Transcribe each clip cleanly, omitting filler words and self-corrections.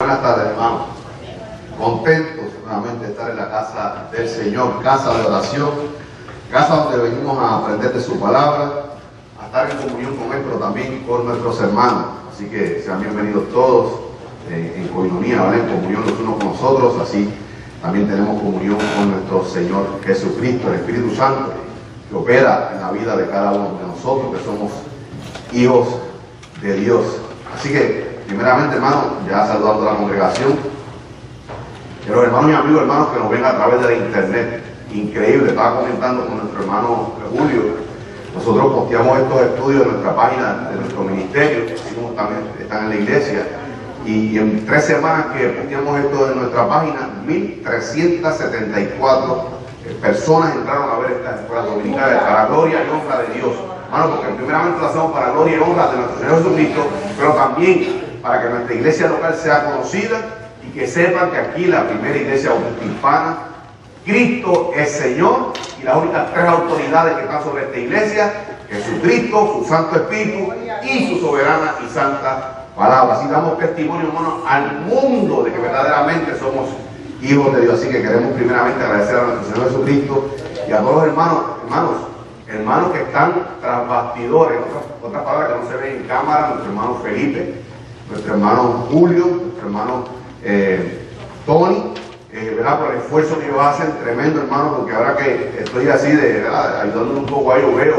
Buenas tardes, hermanos. Contentos nuevamente de estar en la casa del Señor, casa de oración, casa donde venimos a aprender de su palabra, a estar en comunión con Él, pero también con nuestros hermanos. Así que sean bienvenidos todos en coinonía, ¿vale? En comunión los unos con nosotros. Así también tenemos comunión con nuestro Señor Jesucristo, el Espíritu Santo, que opera en la vida de cada uno de nosotros, que somos hijos de Dios. Así que, primeramente, hermanos, ya saludando a la congregación, y a los hermanos y amigos, hermanos que nos ven a través de la internet. Increíble, estaba comentando con nuestro hermano Julio. Nosotros posteamos estos estudios en nuestra página de nuestro ministerio, así como también están en la iglesia. Y en 3 semanas que posteamos esto en nuestra página, 1.374 personas entraron a ver esta escuela dominical para la gloria y honra de Dios. Hermano, porque primeramente lo hacemos para la gloria y honra de nuestro Señor Jesucristo, pero también para que nuestra iglesia local sea conocida y que sepan que aquí la primera iglesia bautista hispana, Cristo es Señor, y las únicas 3 autoridades que están sobre esta iglesia, Jesucristo, su Santo Espíritu y su soberana y santa palabra. Así damos testimonio, hermano, al mundo de que verdaderamente somos hijos de Dios. Así que queremos primeramente agradecer a nuestro Señor Jesucristo y a todos los hermanos que están tras bastidores, otras palabras que no se ven en cámara, nuestro hermano Felipe, nuestro hermano Julio, nuestro hermano Tony, ¿verdad? Por el esfuerzo que ellos hacen, tremendo, hermano, porque ahora que estoy así ayudándole un poco a ellos, veo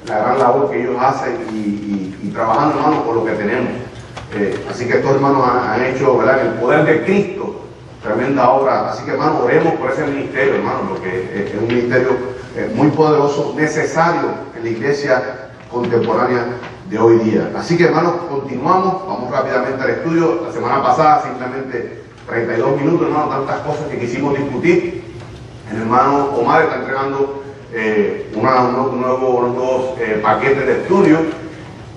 la gran labor que ellos hacen y trabajando, hermano, por lo que tenemos. Así que estos hermanos han hecho, ¿verdad?, en el poder de Cristo, tremenda obra. Así que, hermano, oremos por ese ministerio, hermano, porque es un ministerio muy poderoso, necesario en la iglesia contemporánea de hoy día. Así que, hermanos, continuamos, vamos rápidamente al estudio. La semana pasada simplemente 32 minutos, hermano, tantas cosas que quisimos discutir. El hermano Omar está entregando unos nuevos paquetes de estudio.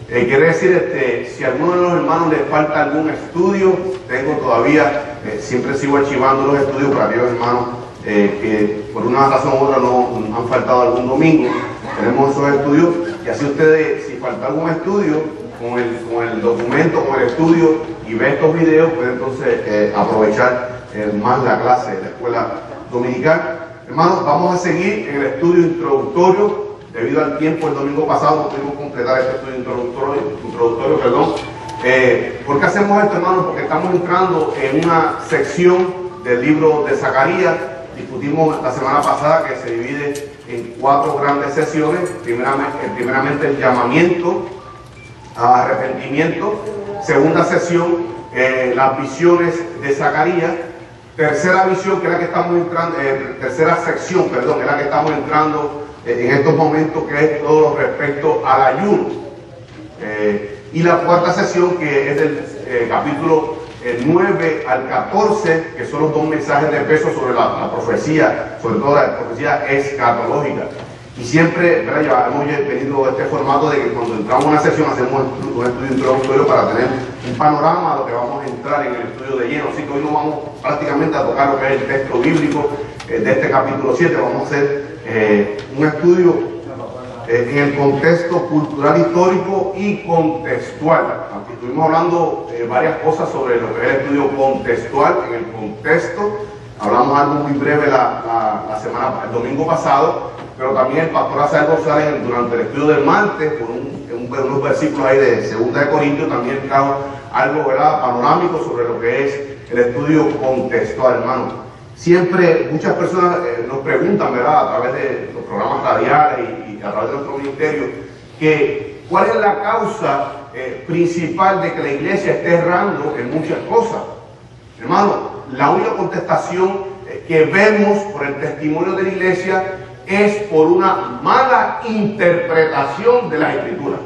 Quiere decir, si a alguno de los hermanos les falta algún estudio, tengo todavía, siempre sigo archivando los estudios para aquellos hermanos que por una razón u otra no han faltado algún domingo. Tenemos esos estudios, y así ustedes, si falta algún estudio, con el documento, con el estudio, y ve estos videos, pueden entonces aprovechar más la clase de la escuela dominical. Hermanos, vamos a seguir en el estudio introductorio. Debido al tiempo, el domingo pasado no pudimos completar este estudio introductorio. ¿Por qué hacemos esto, hermanos? Porque estamos entrando en una sección del libro de Zacarías. Discutimos la semana pasada que se divide en 4 grandes sesiones. Primeramente el llamamiento a arrepentimiento. Segunda sesión, las visiones de Zacarías. Tercera visión, que es la que estamos entrando, tercera sección, perdón, es la que estamos entrando en estos momentos, que es todo lo respecto al ayuno. Y la 4ª sesión, que es del capítulo 9 al 14, que son los 2 mensajes de peso sobre la profecía, sobre todo la profecía escatológica. Y siempre, ¿verdad?, ya hemos tenido este formato de que cuando entramos en una sesión hacemos un estudio introductorio para tener un panorama a lo que vamos a entrar en el estudio de lleno. Así que hoy no vamos prácticamente a tocar lo que es el texto bíblico de este capítulo 7. Vamos a hacer un estudio en el contexto cultural, histórico y contextual. Aquí estuvimos hablando varias cosas sobre lo que es el estudio contextual. En el contexto hablamos algo muy breve el domingo pasado, pero también el pastor Azael González durante el estudio del martes, con unos versículos ahí de 2 de Corintios, también trajo algo, ¿verdad?, panorámico sobre lo que es el estudio contextual, hermano. Siempre muchas personas nos preguntan, ¿verdad?, a través de los programas radiales y a través de nuestro ministerio, que cuál es la causa principal de que la iglesia esté errando en muchas cosas. Hermano, la única contestación que vemos por el testimonio de la iglesia es por una mala interpretación de las Escrituras.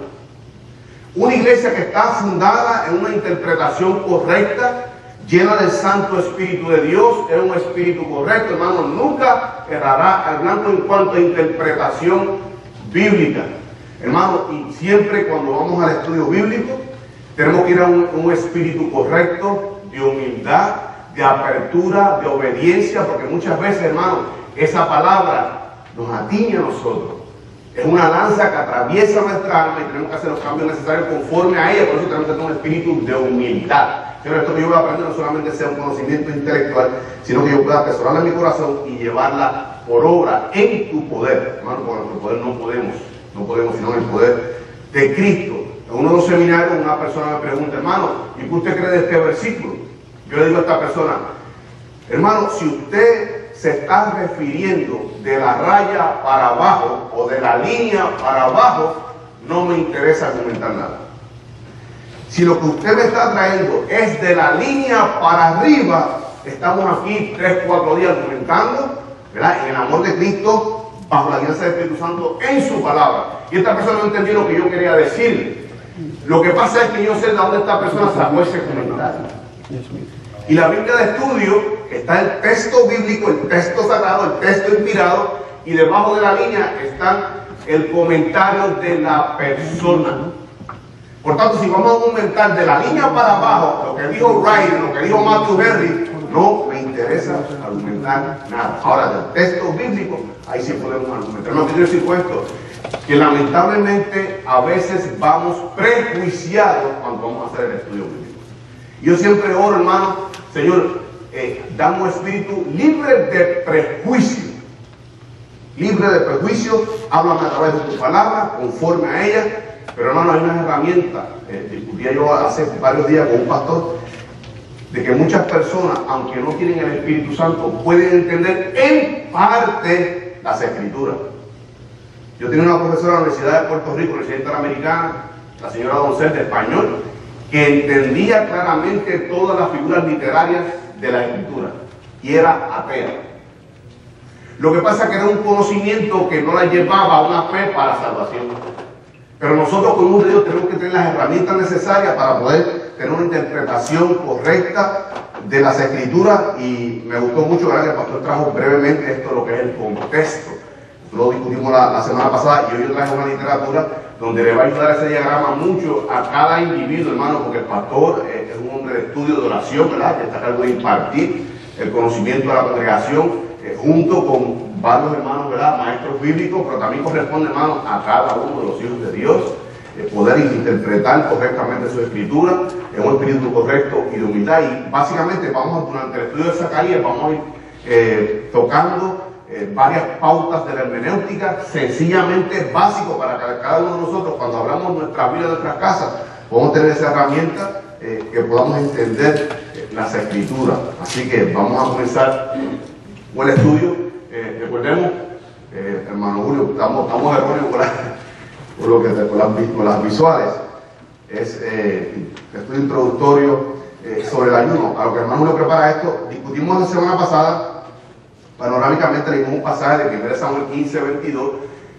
Una iglesia que está fundada en una interpretación correcta, llena del Santo Espíritu de Dios, es un espíritu correcto, hermano, nunca errará hablando en cuanto a interpretación bíblica. Hermano, y siempre cuando vamos al estudio bíblico, tenemos que ir a un espíritu correcto, de humildad, de apertura, de obediencia, porque muchas veces, hermano, esa palabra nos atiñe a nosotros. Es una lanza que atraviesa nuestra alma y tenemos que hacer los cambios necesarios conforme a ella. Por eso tenemos que tener un espíritu de humildad. Señor, esto que yo voy a aprender no solamente sea un conocimiento intelectual, sino que yo pueda atesorarla en mi corazón y llevarla por obra en tu poder. Hermano, con nuestro poder no podemos, sino en el poder de Cristo. En uno de los seminarios una persona me pregunta, hermano, ¿y qué usted cree de este versículo? Yo le digo a esta persona, hermano, si usted se está refiriendo de la raya para abajo o de la línea para abajo, no me interesa argumentar nada. Si lo que usted me está trayendo es de la línea para arriba, estamos aquí 3, 4 días argumentando, ¿verdad?, en el amor de Cristo, bajo la guianza del Espíritu Santo, en su palabra. Y esta persona no entendió lo que yo quería decirle. Lo que pasa es que yo sé de dónde esta persona sacó ese comentario. Y la Biblia de estudio está el texto bíblico, el texto sagrado, el texto inspirado, y debajo de la línea está el comentario de la persona. Por tanto, si vamos a argumentar de la línea para abajo, lo que dijo Wright, lo que dijo Matthew Henry, no me interesa argumentar nada. Ahora, del texto bíblico, ahí sí podemos argumentar. No quiero decir esto, que lamentablemente a veces vamos prejuiciados cuando vamos a hacer el estudio bíblico. Yo siempre oro, hermano, Señor, dame un espíritu libre de prejuicio. Libre de prejuicio, háblame a través de tu palabra, conforme a ella. Pero hermano, hay unas herramientas. Discutía yo hace varios días con un pastor de que muchas personas, aunque no tienen el Espíritu Santo, pueden entender en parte las Escrituras. Yo tenía una profesora en la Universidad de Puerto Rico, Universidad Interamericana, la señora Doncel, de español, que entendía claramente todas las figuras literarias de la Escritura y era atea. Lo que pasa es que era un conocimiento que no la llevaba a una fe para la salvación. Pero nosotros como un Dios tenemos que tener las herramientas necesarias para poder tener una interpretación correcta de las Escrituras. Y me gustó mucho, ¿verdad?, que el pastor trajo brevemente esto, lo que es el contexto. Lo discutimos la semana pasada y hoy yo traje una literatura donde le va a ayudar ese diagrama mucho a cada individuo, hermano, porque el pastor es un hombre de estudio, de oración, ¿verdad?, que está a cargo de impartir el conocimiento de la congregación, junto con varios hermanos, ¿verdad?, maestros bíblicos, pero también corresponde, hermano, a cada uno de los hijos de Dios poder interpretar correctamente su escritura en un espíritu correcto y de humildad. Y básicamente durante el estudio de Zacarías vamos a ir tocando varias pautas de la hermenéutica, sencillamente básico para que cada uno de nosotros, cuando hablamos de nuestra vida, de nuestras casas, podamos tener esa herramienta que podamos entender las Escrituras. Así que vamos a comenzar con el estudio. Recordemos, hermano Julio, estamos erróneos con las visuales. Es estudio introductorio sobre el ayuno. A lo que el hermano Julio prepara esto, discutimos la semana pasada, panorámicamente leímos un pasaje de 1 Samuel 15:22,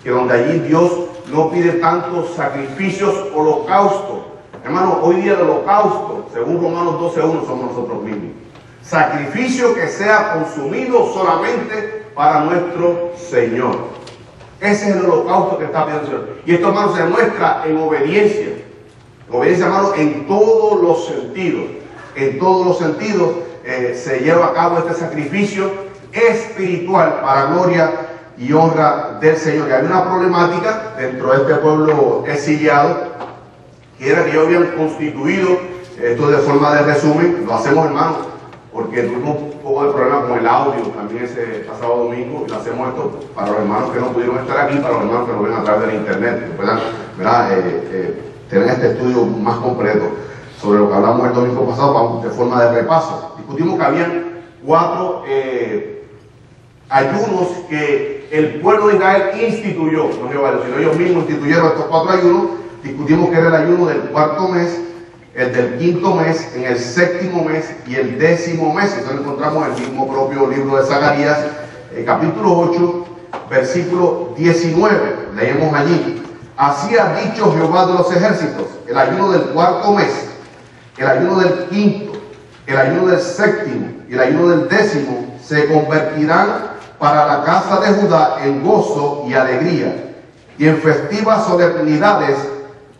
que donde allí Dios no pide tantos sacrificios, holocaustos. Hermano, hoy día el holocausto, según Romanos 12:1, somos nosotros mismos. Sacrificio que sea consumido solamente para nuestro Señor. Ese es el holocausto que está pidiendo el Señor. Y esto, hermano, se muestra en obediencia. Obediencia, hermano, en todos los sentidos. En todos los sentidos se lleva a cabo este sacrificio espiritual para gloria y honra del Señor. Y hay una problemática dentro de este pueblo exiliado, que era que ellos habían constituido, esto de forma de resumen, lo hacemos, hermano, porque tuvimos un poco de problema con el audio también ese pasado domingo, y lo hacemos esto para los hermanos que no pudieron estar aquí, para los hermanos que nos ven a través de la internet, que puedan, ¿verdad?, tener este estudio más completo sobre lo que hablamos el domingo pasado, vamos de forma de repaso. Discutimos que habían 4 ayunos que el pueblo de Israel instituyó, no Jehová, sino ellos mismos instituyeron estos 4 ayunos. Discutimos que era el ayuno del 4.º mes, el del 5.º mes, en el 7.º mes y el 10.º mes. Eso lo encontramos en el mismo propio libro de Zacarías, capítulo 8, versículo 19. Leemos allí: así ha dicho Jehová de los ejércitos, el ayuno del 4.º mes, el ayuno del 5.º, el ayuno del 7.º y el ayuno del 10.º se convertirán para la casa de Judá en gozo y alegría, y en festivas solemnidades.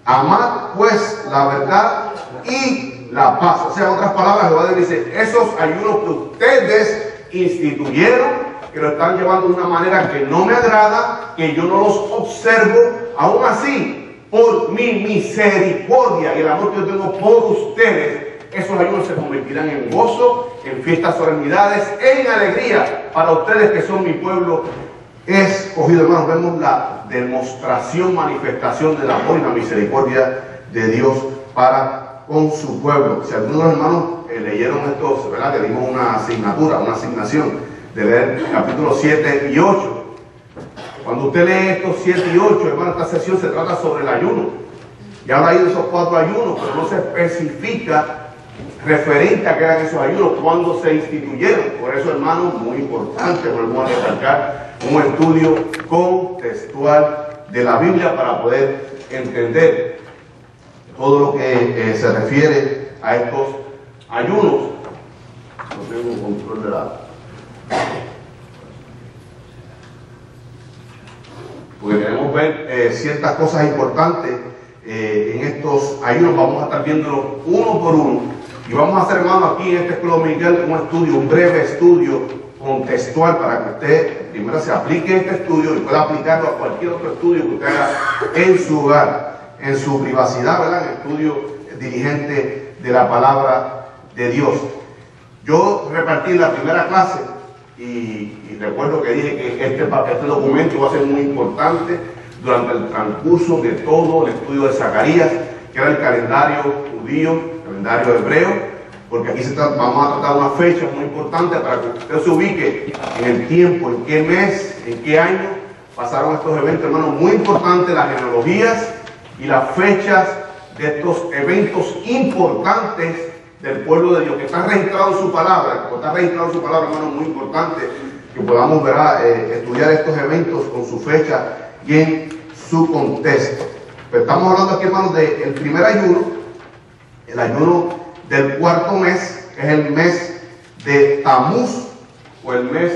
Amad pues la verdad y la paz. O sea, en otras palabras, Jehová dice, esos ayunos que ustedes instituyeron, que lo están llevando de una manera que no me agrada, que yo no los observo, aún así, por mi misericordia y el amor que yo tengo por ustedes, esos ayunos se convertirán en gozo, en fiestas, solemnidades, en alegría para ustedes que son mi pueblo escogido. Hermanos, vemos la demostración, manifestación del amor y la misericordia de Dios para con su pueblo. Si algunos de los hermanos leyeron estos, ¿verdad? Que dimos una asignatura, una asignación de leer capítulos 7 y 8. Cuando usted lee estos 7 y 8, hermano, esta sesión se trata sobre el ayuno. Ya habla ahí de esos 4 ayunos, pero no se especifica referente a qué eran esos ayunos, cuándo se instituyeron. Por eso, hermano, muy importante, volvemos a recalcar, un estudio contextual de la Biblia para poder entender todo lo que se refiere a estos ayunos. No tengo control de la... Porque queremos ver ciertas cosas importantes en estos ayunos. Vamos a estar viéndolos uno por uno. Y vamos a hacer, hermano, aquí en esta escuela dominical un estudio, un breve estudio contextual para que usted primero se aplique este estudio y pueda aplicarlo a cualquier otro estudio que usted haga en su hogar, en su privacidad, ¿verdad? En el estudio diligente de la palabra de Dios. Yo repartí la primera clase y recuerdo que dije que este documento va a ser muy importante durante el transcurso de todo el estudio de Zacarías, que era el calendario judío, el calendario hebreo, porque aquí vamos a tratar una fecha muy importante para que usted se ubique en el tiempo, en qué mes, en qué año pasaron estos eventos, hermanos, muy importantes, las genealogías y las fechas de estos eventos importantes del pueblo de Dios, que está registrado en su palabra, hermano, muy importante que podamos estudiar estos eventos con su fecha y en su contexto. Pero estamos hablando aquí, hermanos, del primer ayuno, el ayuno del 4º mes, que es el mes de Tamuz, o el mes,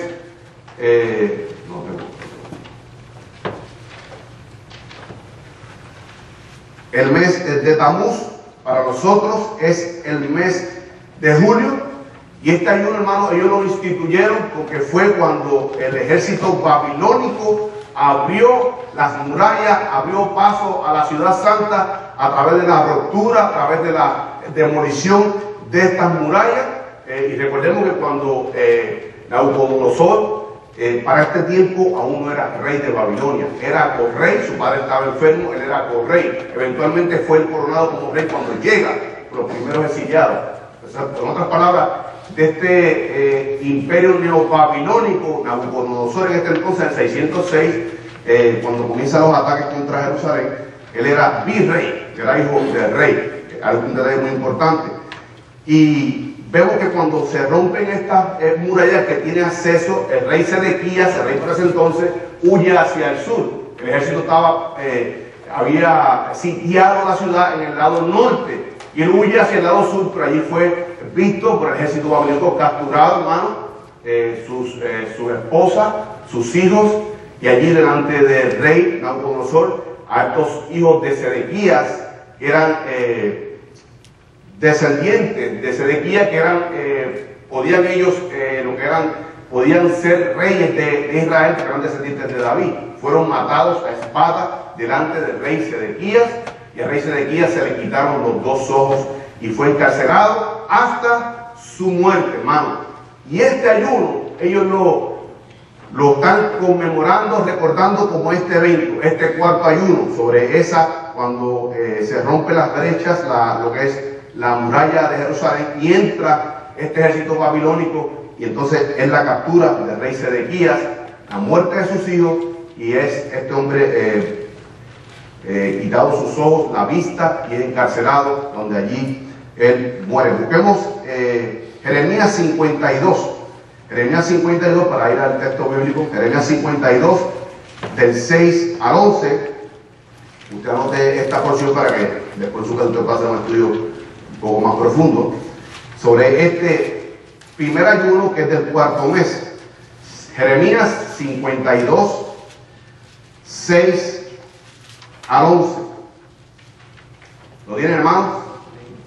el mes de Tamuz para nosotros es el mes de julio. Y este ayuno, hermano, ellos lo instituyeron porque fue cuando el ejército babilónico abrió las murallas, abrió paso a la ciudad santa a través de la ruptura, a través de la demolición de estas murallas. Y recordemos que cuando Nabucodonosor, para este tiempo aún no era rey de Babilonia, era correy, su padre estaba enfermo, él era correy. Eventualmente fue el coronado como rey cuando llega los primeros exiliados. O sea, en otras palabras, de este imperio neobabilónico, Nabucodonosor en este entonces, en 606, cuando comienzan los ataques contra Jerusalén, él era virrey, era hijo del rey, algo muy importante. Y vemos que cuando se rompen estas murallas que tiene acceso, el rey Sedequías, el rey por ese entonces, huye hacia el sur. El ejército había sitiado la ciudad en el lado norte, y él huye hacia el lado sur, pero allí fue visto por el ejército babilónico, capturado, hermano, su esposa, sus hijos, y allí delante del rey Nabucodonosor, a estos hijos de Sedequías, que eran descendientes de Sedequías, que eran, podían ellos, podían ser reyes de Israel, que eran descendientes de David. Fueron matados a espada delante del rey Sedequías, y al rey Sedequías se le quitaron los 2 ojos y fue encarcelado hasta su muerte, hermano. Y este ayuno, ellos lo están conmemorando, recordando como este evento, este 4º ayuno, sobre esa, cuando se rompen las brechas, lo que es la muralla de Jerusalén, y entra este ejército babilónico, y entonces es la captura del rey Sedequías, la muerte de sus hijos, y es este hombre quitado sus ojos, la vista, y es encarcelado, donde allí él muere. Busquemos Jeremías 52. Jeremías 52, para ir al texto bíblico. Jeremías 52, del 6 al 11. Usted anote esta porción para que después usted pase un estudio un poco más profundo sobre este primer ayuno, que es del 4º mes. Jeremías 52, 6 al 11. ¿Lo tienen, hermanos?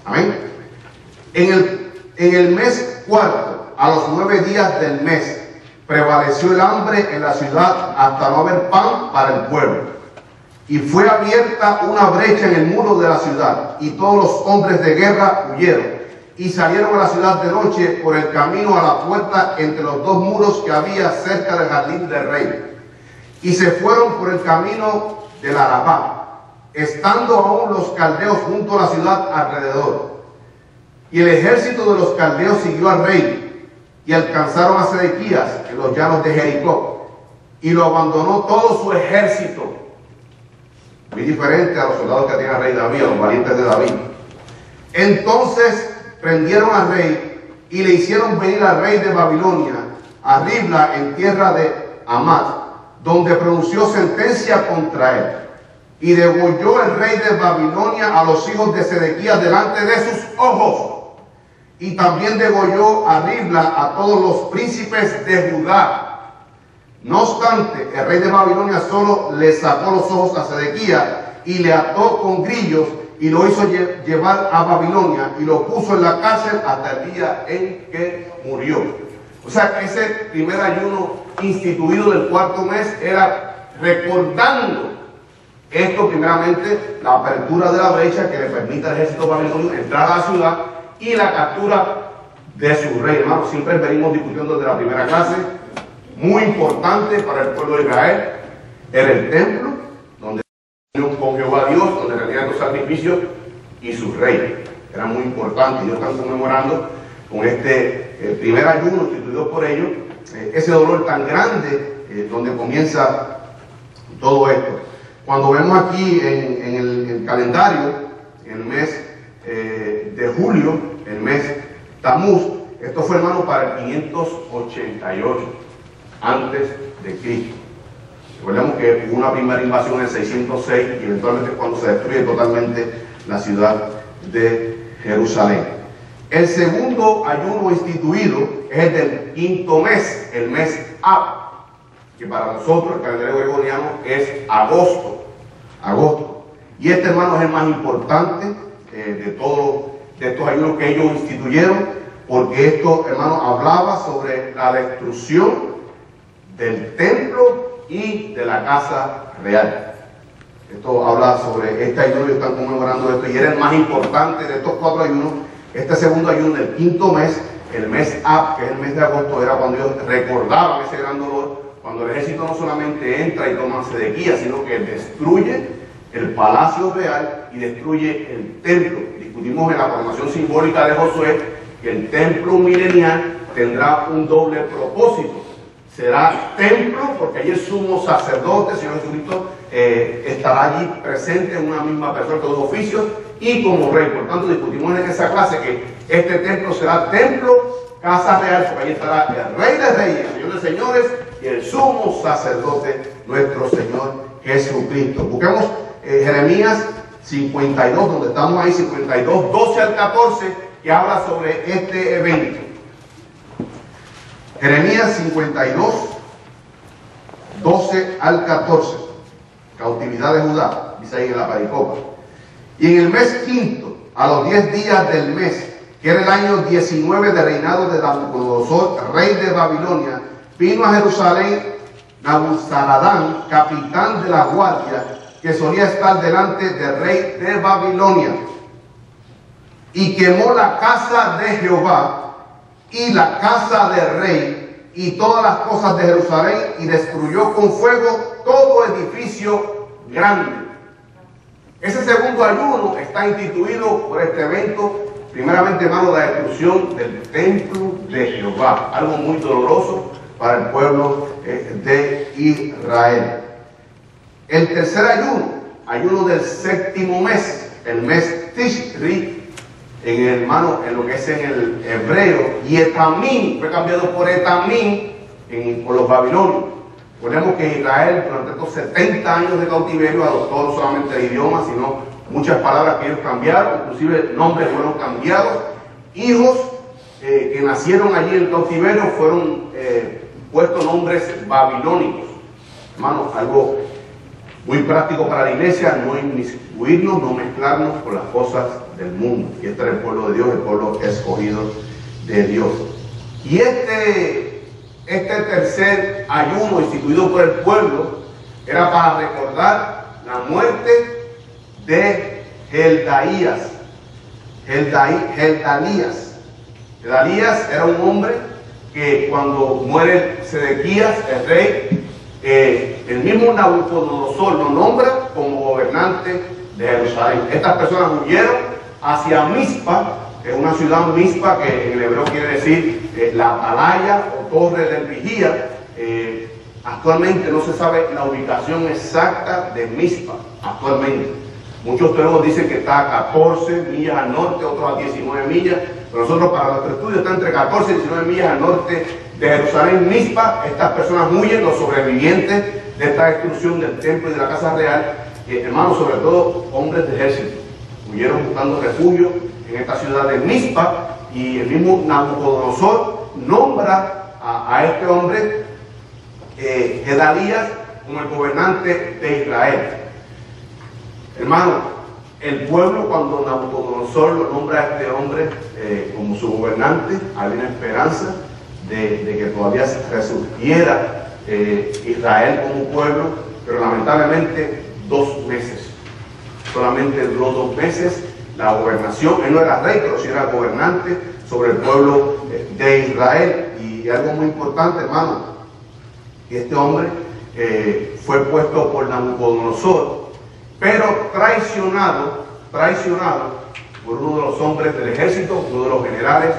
Amén. En el mes 4, a los 9 días del mes, prevaleció el hambre en la ciudad hasta no haber pan para el pueblo. Y fue abierta una brecha en el muro de la ciudad, y todos los hombres de guerra huyeron. y salieron a la ciudad de noche por el camino a la puerta entre los dos muros que había cerca del jardín del rey. Y se fueron por el camino del Arabá, estando aún los caldeos junto a la ciudad alrededor. Y el ejército de los caldeos siguió al rey, y alcanzaron a Sedequías en los llanos de Jericó, y lo abandonó todo su ejército. Muy diferente a los soldados que tenía el rey David, a los valientes de David. Entonces prendieron al rey y le hicieron venir al rey de Babilonia a Ribla en tierra de Hamat, donde pronunció sentencia contra él. Y degolló el rey de Babilonia a los hijos de Sedequías delante de sus ojos. Y también degolló a Ribla a todos los príncipes de Judá. No obstante, el rey de Babilonia solo le sacó los ojos a Sedequías y le ató con grillos y lo hizo llevar a Babilonia y lo puso en la cárcel hasta el día en que murió. O sea que ese primer ayuno instituido del cuarto mes era recordando esto, primeramente la apertura de la brecha que le permite al ejército babilonio entrar a la ciudad y la captura de su rey. Hermanos, siempre venimos discutiendo desde la primera clase, muy importante para el pueblo de Israel, era el templo, donde con Jehová Dios, donde rendían los sacrificios, y su rey. Era muy importante. Ellos están conmemorando con este primer ayuno instituido por ellos, ese dolor tan grande donde comienza todo esto. Cuando vemos aquí en el calendario, en el mes de julio, el mes Tamuz, esto fue, hermano, para el 588 antes de Cristo. Recordemos que hubo una primera invasión en el 606 y eventualmente cuando se destruye totalmente la ciudad de Jerusalén. El segundo ayuno instituido es el del quinto mes, el mes Ab, que para nosotros, el calendario gregoriano, es agosto. Y este, hermano, es el más importante de todos estos ayunos que ellos instituyeron, porque esto, hermano, hablaba sobre la destrucción del templo y de la casa real. Esto habla sobre este ayuno, ellos están conmemorando esto, y era el más importante de estos cuatro ayunos. Este segundo ayuno del quinto mes, el mes Ab, que es el mes de agosto, era cuando ellos recordaban ese gran dolor, cuando el ejército no solamente entra y toma Sedequías, sino que destruye el palacio real y destruye el templo. Discutimos en la formación simbólica de Josué que el templo milenial tendrá un doble propósito. Será templo, porque allí el sumo sacerdote, el Señor Jesucristo, estará allí presente en una misma persona, todos los oficios, y como rey. Por tanto, discutimos en esa clase que este templo será templo, casa real, porque allí estará el rey de reyes, el señor de señores, y el sumo sacerdote, nuestro Señor Jesucristo. Busquemos Jeremías 52, donde estamos ahí, 52, 12 al 14, que habla sobre este evento. Jeremías 52, 12 al 14, cautividad de Judá, dice ahí en la pericopa. Y en el mes quinto, a los 10 días del mes, que era el año 19 de reinado de Nabucodonosor, rey de Babilonia, vino a Jerusalén Nabuzaradán, capitán de la guardia, que solía estar delante del rey de Babilonia, y quemó la casa de Jehová y la casa del rey y todas las cosas de Jerusalén, y destruyó con fuego todo edificio grande. Ese segundo ayuno está instituido por este evento, primeramente, hermano, la destrucción del templo de Jehová, algo muy doloroso para el pueblo de Israel. El tercer ayuno, ayuno del séptimo mes, el mes Tishri, en lo que es en el hebreo, y Etamín fue cambiado por Etamín por los babilonios. Recordemos que Israel durante estos 70 años de cautiverio adoptó no solamente el idioma, sino muchas palabras que ellos cambiaron, inclusive nombres fueron cambiados. Hijos que nacieron allí en el cautiverio fueron puestos nombres babilónicos. Hermanos, algo muy práctico para la iglesia, no inmiscuirnos, no mezclarnos con las cosas del mundo. Y este era el pueblo de Dios, el pueblo escogido de Dios. Y este tercer ayuno instituido por el pueblo era para recordar la muerte de Geldaías. Gedalías era un hombre que cuando muere Sedequías, el rey, el mismo Nabucodonosor lo nombra como gobernante de Jerusalén. Estas personas huyeron hacia Mizpa, que es una ciudad Mizpa que en hebreo quiere decir la atalaya o torre del vigía. Actualmente no se sabe la ubicación exacta de Mizpa, actualmente. Muchos teólogos dicen que está a 14 millas al norte, otros a 19 millas, pero nosotros para nuestro estudio está entre 14 y 19 millas al norte de Jerusalén, Mizpa. Estas personas huyen, los sobrevivientes de esta destrucción del templo y de la casa real, hermanos, sobre todo hombres de ejército, huyeron buscando refugio en esta ciudad de Mizpa, y el mismo Nabucodonosor nombra a este hombre, Gedalías, como el gobernante de Israel. Hermano, el pueblo, cuando Nabucodonosor lo nombra a este hombre como su gobernante, había una esperanza de que todavía resurgiera Israel como pueblo, pero lamentablemente 2 meses. Solamente duró 2 meses la gobernación. Él no era rey, pero sí era gobernante sobre el pueblo de Israel. Y algo muy importante, hermano, que este hombre fue puesto por Nabucodonosor, pero traicionado por uno de los hombres del ejército, uno de los generales,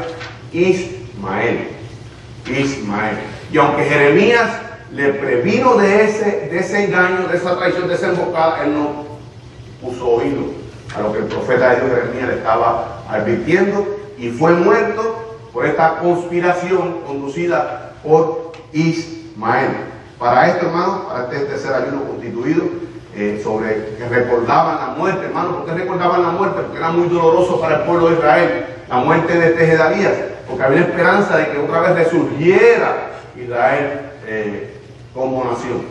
Ismael. Y aunque Jeremías le previno de ese engaño, de esa traición, de esa emboscada, él no puso oído a lo que el profeta de Dios Jeremías le estaba advirtiendo, y fue muerto por esta conspiración conducida por Ismael. Para esto, hermano, para este tercer ayuno constituido, sobre que recordaban la muerte, hermano. ¿Por qué recordaban la muerte? Porque era muy doloroso para el pueblo de Israel la muerte de este Gedalías, porque había esperanza de que otra vez resurgiera Israel como nación.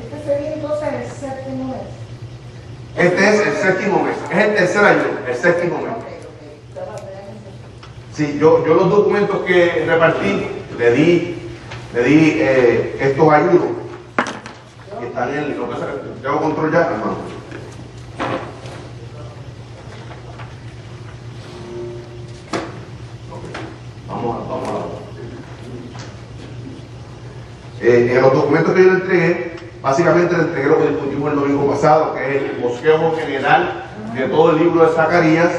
Este sería entonces el séptimo mes. Este es el séptimo mes, es el tercer ayuno, el séptimo mes. Sí, yo los documentos que repartí le di estos ayunos que están en lo que tengo control ya, hermano. Vamos a en los documentos que yo le entregué, básicamente le entregué lo que discutimos el domingo pasado, que es el bosquejo general de todo el libro de Zacarías.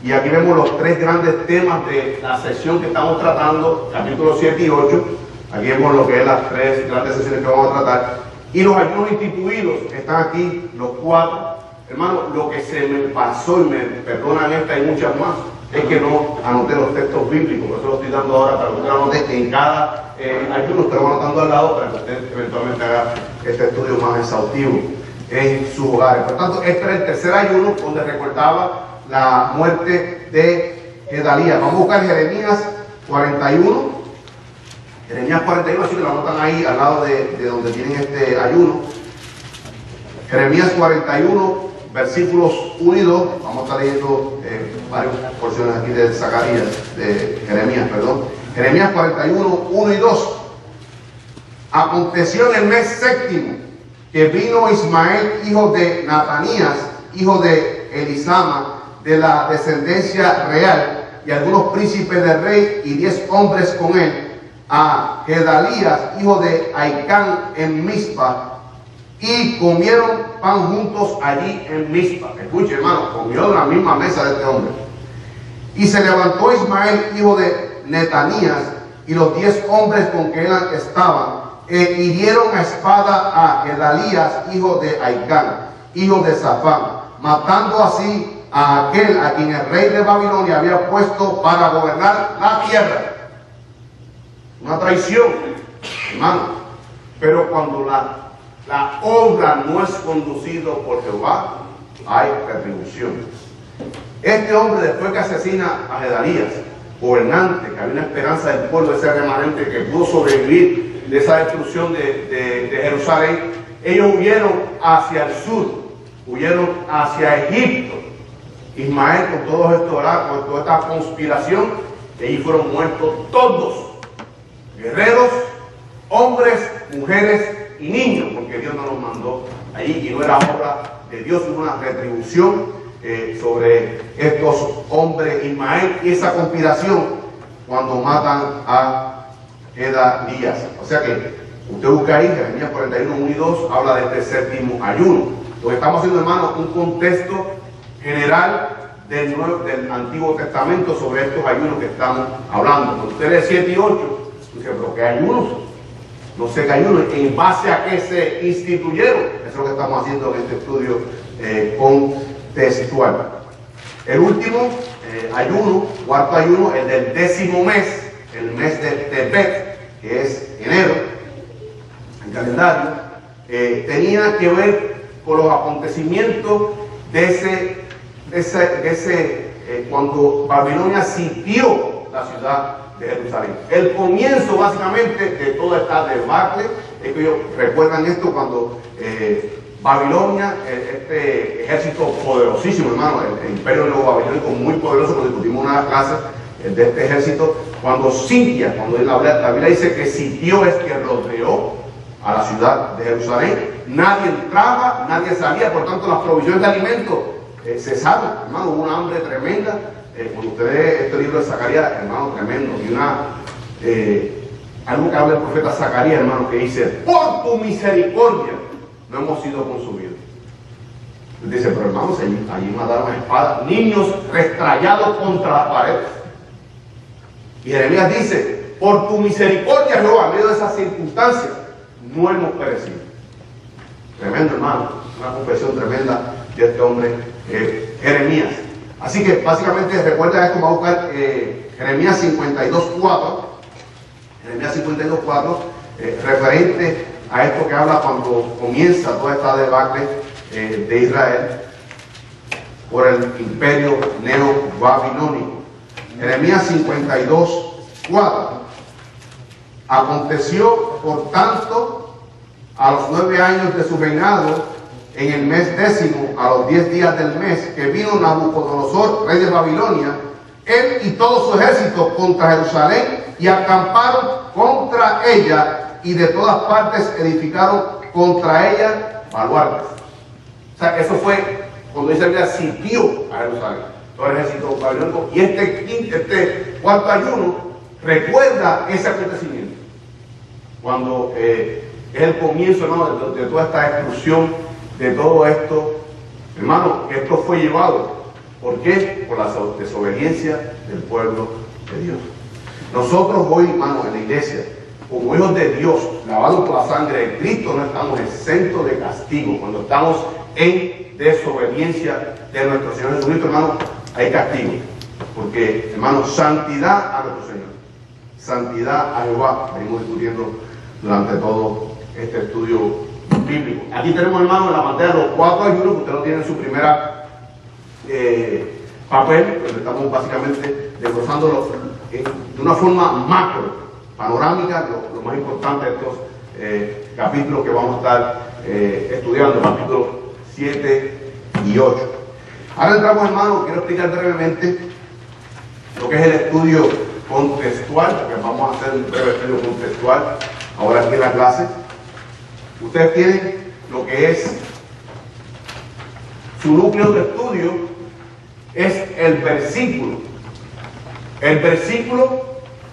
Y aquí vemos los 3 grandes temas de la sección que estamos tratando, capítulos 7 y 8. Aquí vemos lo que es las 3 grandes secciones que vamos a tratar. Y los ayunos instituidos, están aquí los 4. Hermano, lo que se me pasó, y me perdonan esta y muchas más, es que no anoté los textos bíblicos. Por eso lo estoy dando ahora para que usted lo anote en cada ayuno. Usted lo va anotando al lado para que usted eventualmente haga este estudio más exhaustivo en sus hogares. Por tanto, este era el tercer ayuno donde recordaba la muerte de Gedalías. Vamos a buscar Jeremías 41. Jeremías 41, así que lo anotan ahí al lado de donde tienen este ayuno. Jeremías 41, versículos 1 y 2. Vamos a estar leyendo varias porciones aquí de Zacarías, de Jeremías, perdón. Jeremías 41, 1 y 2. Aconteció en el mes séptimo que vino Ismael, hijo de Natanías, hijo de Elisama, de la descendencia real, y algunos príncipes del rey, y 10 hombres con él, a Gedalías, hijo de Ahicam, en Mizpa, y comieron pan juntos allí en Mizpa. Escuche, hermano, comió en la misma mesa de este hombre. Y se levantó Ismael, hijo de Netanías, y los 10 hombres con que él estaban, hirieron a espada a Gedalías, hijo de Ahicam, hijo de Safán, matando así a aquel a quien el rey de Babilonia había puesto para gobernar la tierra. Una traición, hermano. Pero cuando la obra no es conducido por Jehová, hay retribución. Este hombre, después que asesina a Gedalías, gobernante, que había una esperanza del pueblo de ese remanente que pudo sobrevivir de esa destrucción de Jerusalén, ellos huyeron hacia el sur, huyeron hacia Egipto. Ismael, con todos estos oráculos, con toda esta conspiración, y allí fueron muertos todos, guerreros, hombres, mujeres y niños, porque Dios no los mandó allí, y no era obra de Dios, sino una retribución sobre estos hombres. Ismael y esa conspiración cuando matan a Gedalías. O sea que usted busca ahí, Jeremías 41, 1 y 2, habla de este séptimo ayuno. Lo que estamos haciendo, hermanos, un contexto general del Antiguo Testamento sobre estos ayunos que estamos hablando. Cuando usted lee 7 y 8, usted dice, pero ¿qué ayunos? No sé qué ayunos, ¿en base a qué se instituyeron? Eso es lo que estamos haciendo en este estudio contextual. El último ayuno, cuarto ayuno, el del 10º mes, el mes de Tebet, que es enero, el calendario, tenía que ver con los acontecimientos de cuando Babilonia sitió la ciudad de Jerusalén. El comienzo básicamente de toda esta debacle, es que ellos recuerdan esto cuando Babilonia, este ejército poderosísimo, hermano, el imperio babilónico muy poderoso, lo discutimos en una clase de este ejército, cuando Sitia, cuando la Biblia dice que sitió es que rodeó a la ciudad de Jerusalén, nadie entraba, nadie salía, por tanto las provisiones de alimentos cesaron, hermano, hubo una hambre tremenda. Cuando usted lee este libro de Zacarías, hermano, tremendo, y algo que habla el profeta Zacarías, hermano, que dice, por tu misericordia no hemos sido consumidos. Dice, pero hermanos, allí mataron a espada, niños restrayados contra las paredes. Y Jeremías dice, por tu misericordia, Jehová, en medio de esas circunstancias, no hemos perecido. Tremendo, hermano, una confesión tremenda de este hombre, Jeremías. Así que básicamente recuerda esto, vamos a buscar Jeremías 52:4. Jeremías 52:4, referente a esto que habla cuando comienza toda esta debacle de Israel por el imperio neo-babilónico. Jeremías 52:4. Aconteció, por tanto, a los 9 años de su reinado, en el mes 10º, a los 10 días del mes, que vino Nabucodonosor, rey de Babilonia, él y todo su ejército contra Jerusalén, y acamparon contra ella, y de todas partes edificaron contra ella baluartes. O sea, eso fue cuando dice la sitió a Jerusalén, todo el ejército babilónico, y este cuarto ayuno recuerda ese acontecimiento, cuando es el comienzo, hermano, de toda esta destrucción, de todo esto, hermano, esto fue llevado. ¿Por qué? Por la desobediencia del pueblo de Dios. Nosotros hoy, hermano, en la iglesia, como hijos de Dios, lavados por la sangre de Cristo, no estamos exentos de castigo. Cuando estamos en desobediencia de nuestro Señor Jesucristo, hermano, hay castigo. Porque, hermano, santidad a nuestro Señor, santidad a Jehová, venimos discutiendo durante todo este estudio bíblico. Aquí tenemos, hermano, en la pantalla los 4 ayunos, que usted lo tiene en su primera papel, donde estamos básicamente desglosándolo de una forma macro, panorámica, lo más importante de estos capítulos que vamos a estar estudiando, capítulos 7 y 8. Ahora entramos, hermano, quiero explicar brevemente lo que es el estudio contextual, porque vamos a hacer un breve estudio contextual ahora aquí en la clase. Ustedes tienen lo que es su núcleo de estudio, es el versículo. El versículo,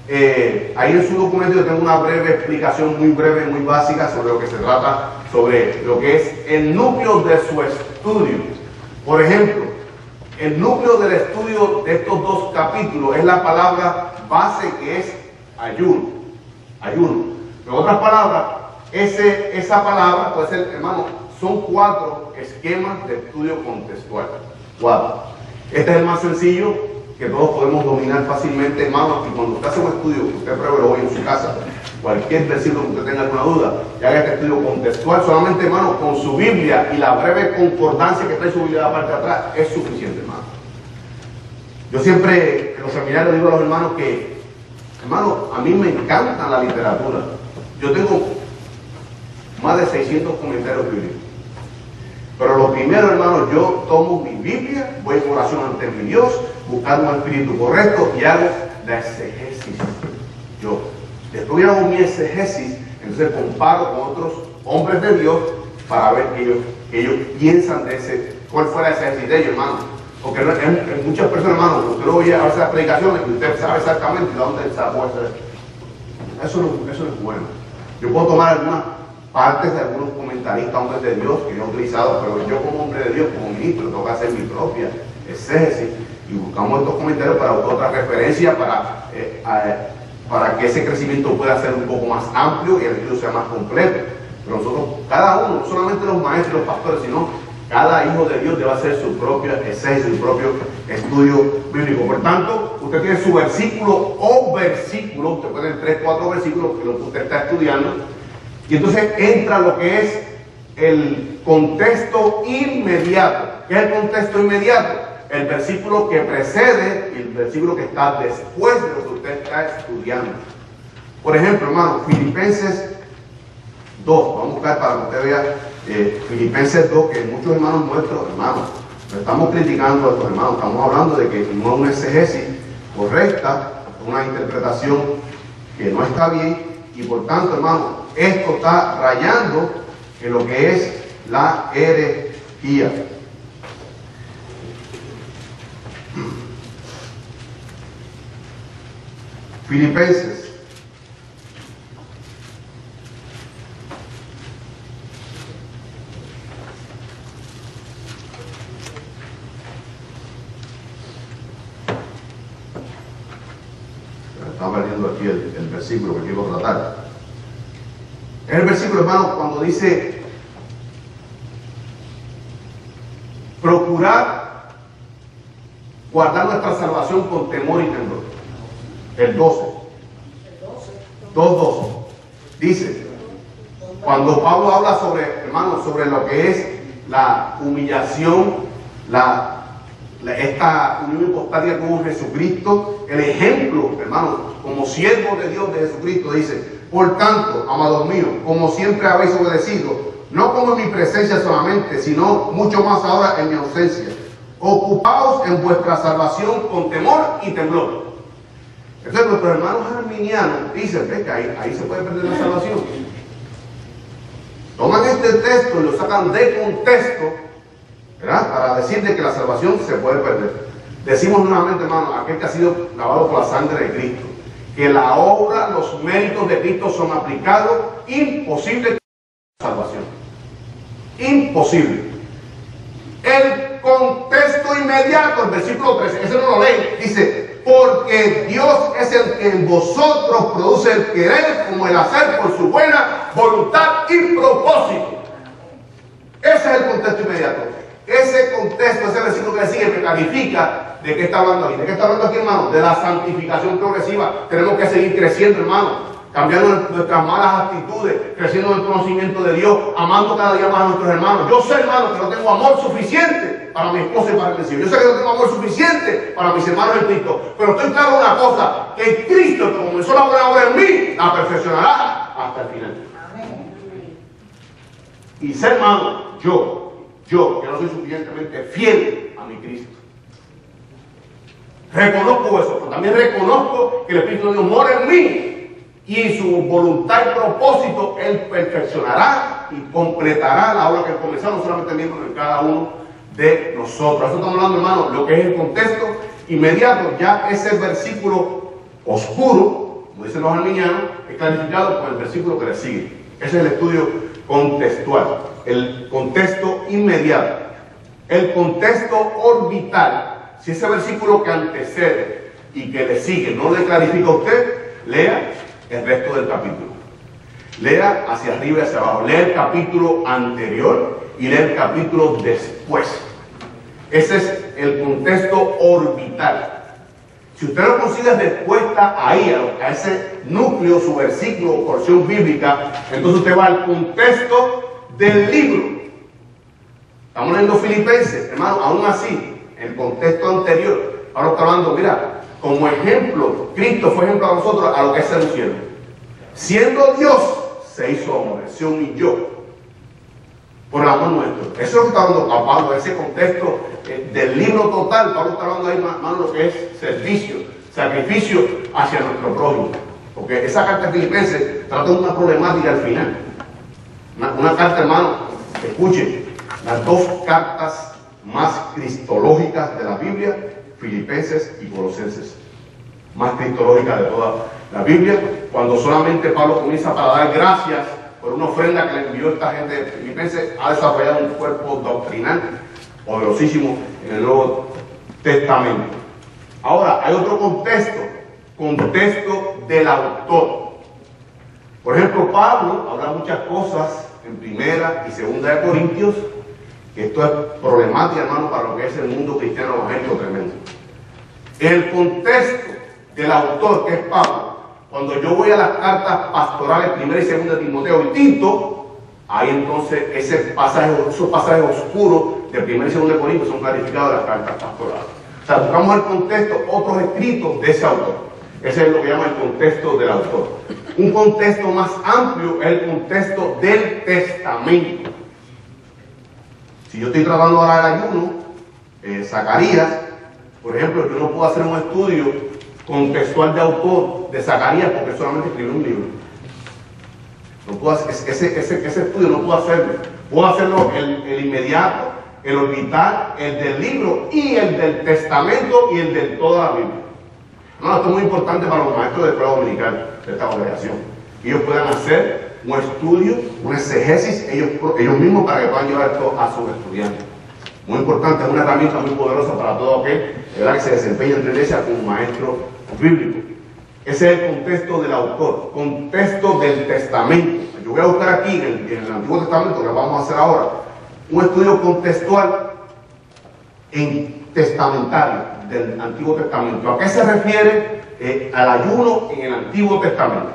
ahí en su documento yo tengo una breve explicación, muy breve, muy básica, sobre lo que se trata, sobre lo que es el núcleo de su estudio. Por ejemplo, el núcleo del estudio de estos 2 capítulos es la palabra base, que es ayuno. Ayuno. En otras palabras, esa palabra puede ser, hermano, son 4 esquemas de estudio contextual. 4. Este es el más sencillo, que todos podemos dominar fácilmente, hermano, y cuando usted hace un estudio, usted pruébelo hoy en su casa, cualquier versículo que usted tenga alguna duda, y haga este estudio contextual, solamente, hermano, con su Biblia y la breve concordancia que trae su Biblia de la parte de atrás, es suficiente, hermano. Yo siempre en los seminarios digo a los hermanos que, hermano, a mí me encanta la literatura. Yo tengo más de 600 comentarios bíblicos. Pero lo primero, hermano, yo tomo mi Biblia, voy en oración ante mi Dios, buscando un espíritu correcto y hago la exegesis. Yo, después que hago mi exegesis, entonces comparo con otros hombres de Dios para ver que ellos piensan de cuál fue la exegesis de ellos, hermano. Porque muchas personas, hermano, usted lo oye a veces las predicaciones y usted sabe exactamente de dónde está puesta. Eso no es bueno. Yo puedo tomar algunas partes de algunos comentaristas, hombres de Dios que yo he utilizado, pero yo como hombre de Dios, como ministro, tengo que hacer mi propia exégesis y buscamos estos comentarios para otra referencia, para que ese crecimiento pueda ser un poco más amplio y el estudio sea más completo. Pero nosotros, cada uno, no solamente los maestros y los pastores, sino cada hijo de Dios debe hacer su propia exégesis, su propio estudio bíblico. Por tanto, usted tiene su versículo o versículo, usted puede tener 3, 4 versículos que lo que usted está estudiando, y entonces entra lo que es el contexto inmediato. ¿Qué es el contexto inmediato? El versículo que precede y el versículo que está después de lo que usted está estudiando. Por ejemplo, hermano, Filipenses 2, vamos a buscar para que usted vea Filipenses 2, que muchos hermanos nuestros, hermanos, no estamos criticando a estos hermanos, estamos hablando de que no es una exégesis correcta, una interpretación que no está bien, y por tanto, hermano, esto está rayando en lo que es la herejía. Filipenses. Estaba perdiendo aquí el versículo que quiero tratar. Es el versículo, hermano, cuando dice procurar guardar nuestra salvación con temor y temblor. El 12. 2:12. Dice, cuando Pablo habla sobre, hermano, sobre lo que es la humillación, esta unión hipostática con Jesucristo, el ejemplo, hermano, como siervo de Dios de Jesucristo, dice, por tanto, amados míos, como siempre habéis obedecido, no como en mi presencia solamente, sino mucho más ahora en mi ausencia, ocupaos en vuestra salvación con temor y temblor. Entonces nuestros hermanos arminianos dicen, ve que ahí se puede perder la salvación. Toman este texto y lo sacan de contexto, ¿verdad? Para decir de que la salvación se puede perder. Decimos nuevamente, hermano, aquel que ha sido lavado por la sangre de Cristo, que la obra, los méritos de Cristo son aplicados, imposible la salvación. Imposible. El contexto inmediato, el versículo 13, ese no lo leen, dice, porque Dios es el que en vosotros produce el querer como el hacer por su buena voluntad y propósito. Ese es el contexto inmediato. Ese contexto, ese versículo que sigue, me clarifica de qué está hablando aquí. ¿De qué está hablando aquí, hermano? De la santificación progresiva. Tenemos que seguir creciendo, hermano, cambiando nuestras malas actitudes, creciendo en el conocimiento de Dios, amando cada día más a nuestros hermanos. Yo sé, hermano, que no tengo amor suficiente para mi esposa y para el Señor. Yo sé que no tengo amor suficiente para mis hermanos en Cristo, pero estoy claro de una cosa, que Cristo, que comenzó la buena obra en mí, la perfeccionará hasta el final. Y ser, hermano, yo que no soy suficientemente fiel a mi Cristo. Reconozco eso, pero también reconozco que el Espíritu de Dios mora en mí y su voluntad y propósito Él perfeccionará y completará la obra que Él comenzó, no solamente miembros de cada uno de nosotros. Eso estamos hablando, hermano, lo que es el contexto inmediato. Ya ese versículo oscuro, como dicen los arminianos, es clarificado con el versículo que le sigue. Ese es el estudio contextual. El contexto inmediato, el contexto orbital. Si ese versículo que antecede y que le sigue no le clarifica a usted, lea el resto del capítulo. Lea hacia arriba y hacia abajo. Lea el capítulo anterior y lea el capítulo después. Ese es el contexto orbital. Si usted lo considera respuesta ahí, a ese núcleo, su versículo o porción bíblica, entonces usted va al contexto del libro. Estamos leyendo Filipenses, hermano, aún así, el contexto anterior, ahora está hablando, mira, como ejemplo, Cristo fue ejemplo a nosotros a lo que es ser un siervo. Siendo Dios, se hizo hombre, se humilló por el amor nuestro. Eso es lo que está hablando a Pablo, ese contexto del libro total. Pablo está hablando ahí, hermano, lo que es servicio, sacrificio hacia nuestro prójimo. Porque esa carta de Filipenses trata de una problemática al final. Una carta, hermano, escuchen, las dos cartas más cristológicas de la Biblia, Filipenses y Colosenses. Más cristológica de toda la Biblia, cuando solamente Pablo comienza para dar gracias por una ofrenda que le envió esta gente de Filipenses, ha desarrollado un cuerpo doctrinal poderosísimo en el Nuevo Testamento. Ahora, hay otro contexto del autor. Por ejemplo, Pablo habla muchas cosas en Primera y Segunda de Corintios, que esto es problemática, hermano, para lo que es el mundo cristiano evangélico tremendo. El contexto del autor, que es Pablo, cuando yo voy a las cartas pastorales, Primera y Segunda de Timoteo y Tito, ahí entonces esos pasajes oscuros de Primera y Segunda de Corintios son clarificados en las cartas pastorales. O sea, buscamos el contexto, otros escritos de ese autor. Ese es lo que llama el contexto del autor. Un contexto más amplio es el contexto del testamento. Si yo estoy tratando ahora del ayuno, Zacarías, por ejemplo, yo no puedo hacer un estudio contextual de autor de Zacarías porque solamente escribió un libro. No puedo hacer, ese estudio no puedo hacerlo. Puedo hacerlo el inmediato, el orbital, el del libro y el del testamento y el de toda la Biblia. No, esto es muy importante para los maestros de escuela dominical de esta congregación. Ellos puedan hacer un estudio, un exégesis ellos mismos para que puedan llevar esto a sus estudiantes. Muy importante, es una herramienta muy poderosa para todo aquel que se desempeña en la iglesia como maestro bíblico. Ese es el contexto del autor, contexto del testamento. Yo voy a buscar aquí en el Antiguo Testamento, que vamos a hacer ahora, un estudio contextual testamentario del Antiguo Testamento. ¿A qué se refiere al ayuno en el Antiguo Testamento?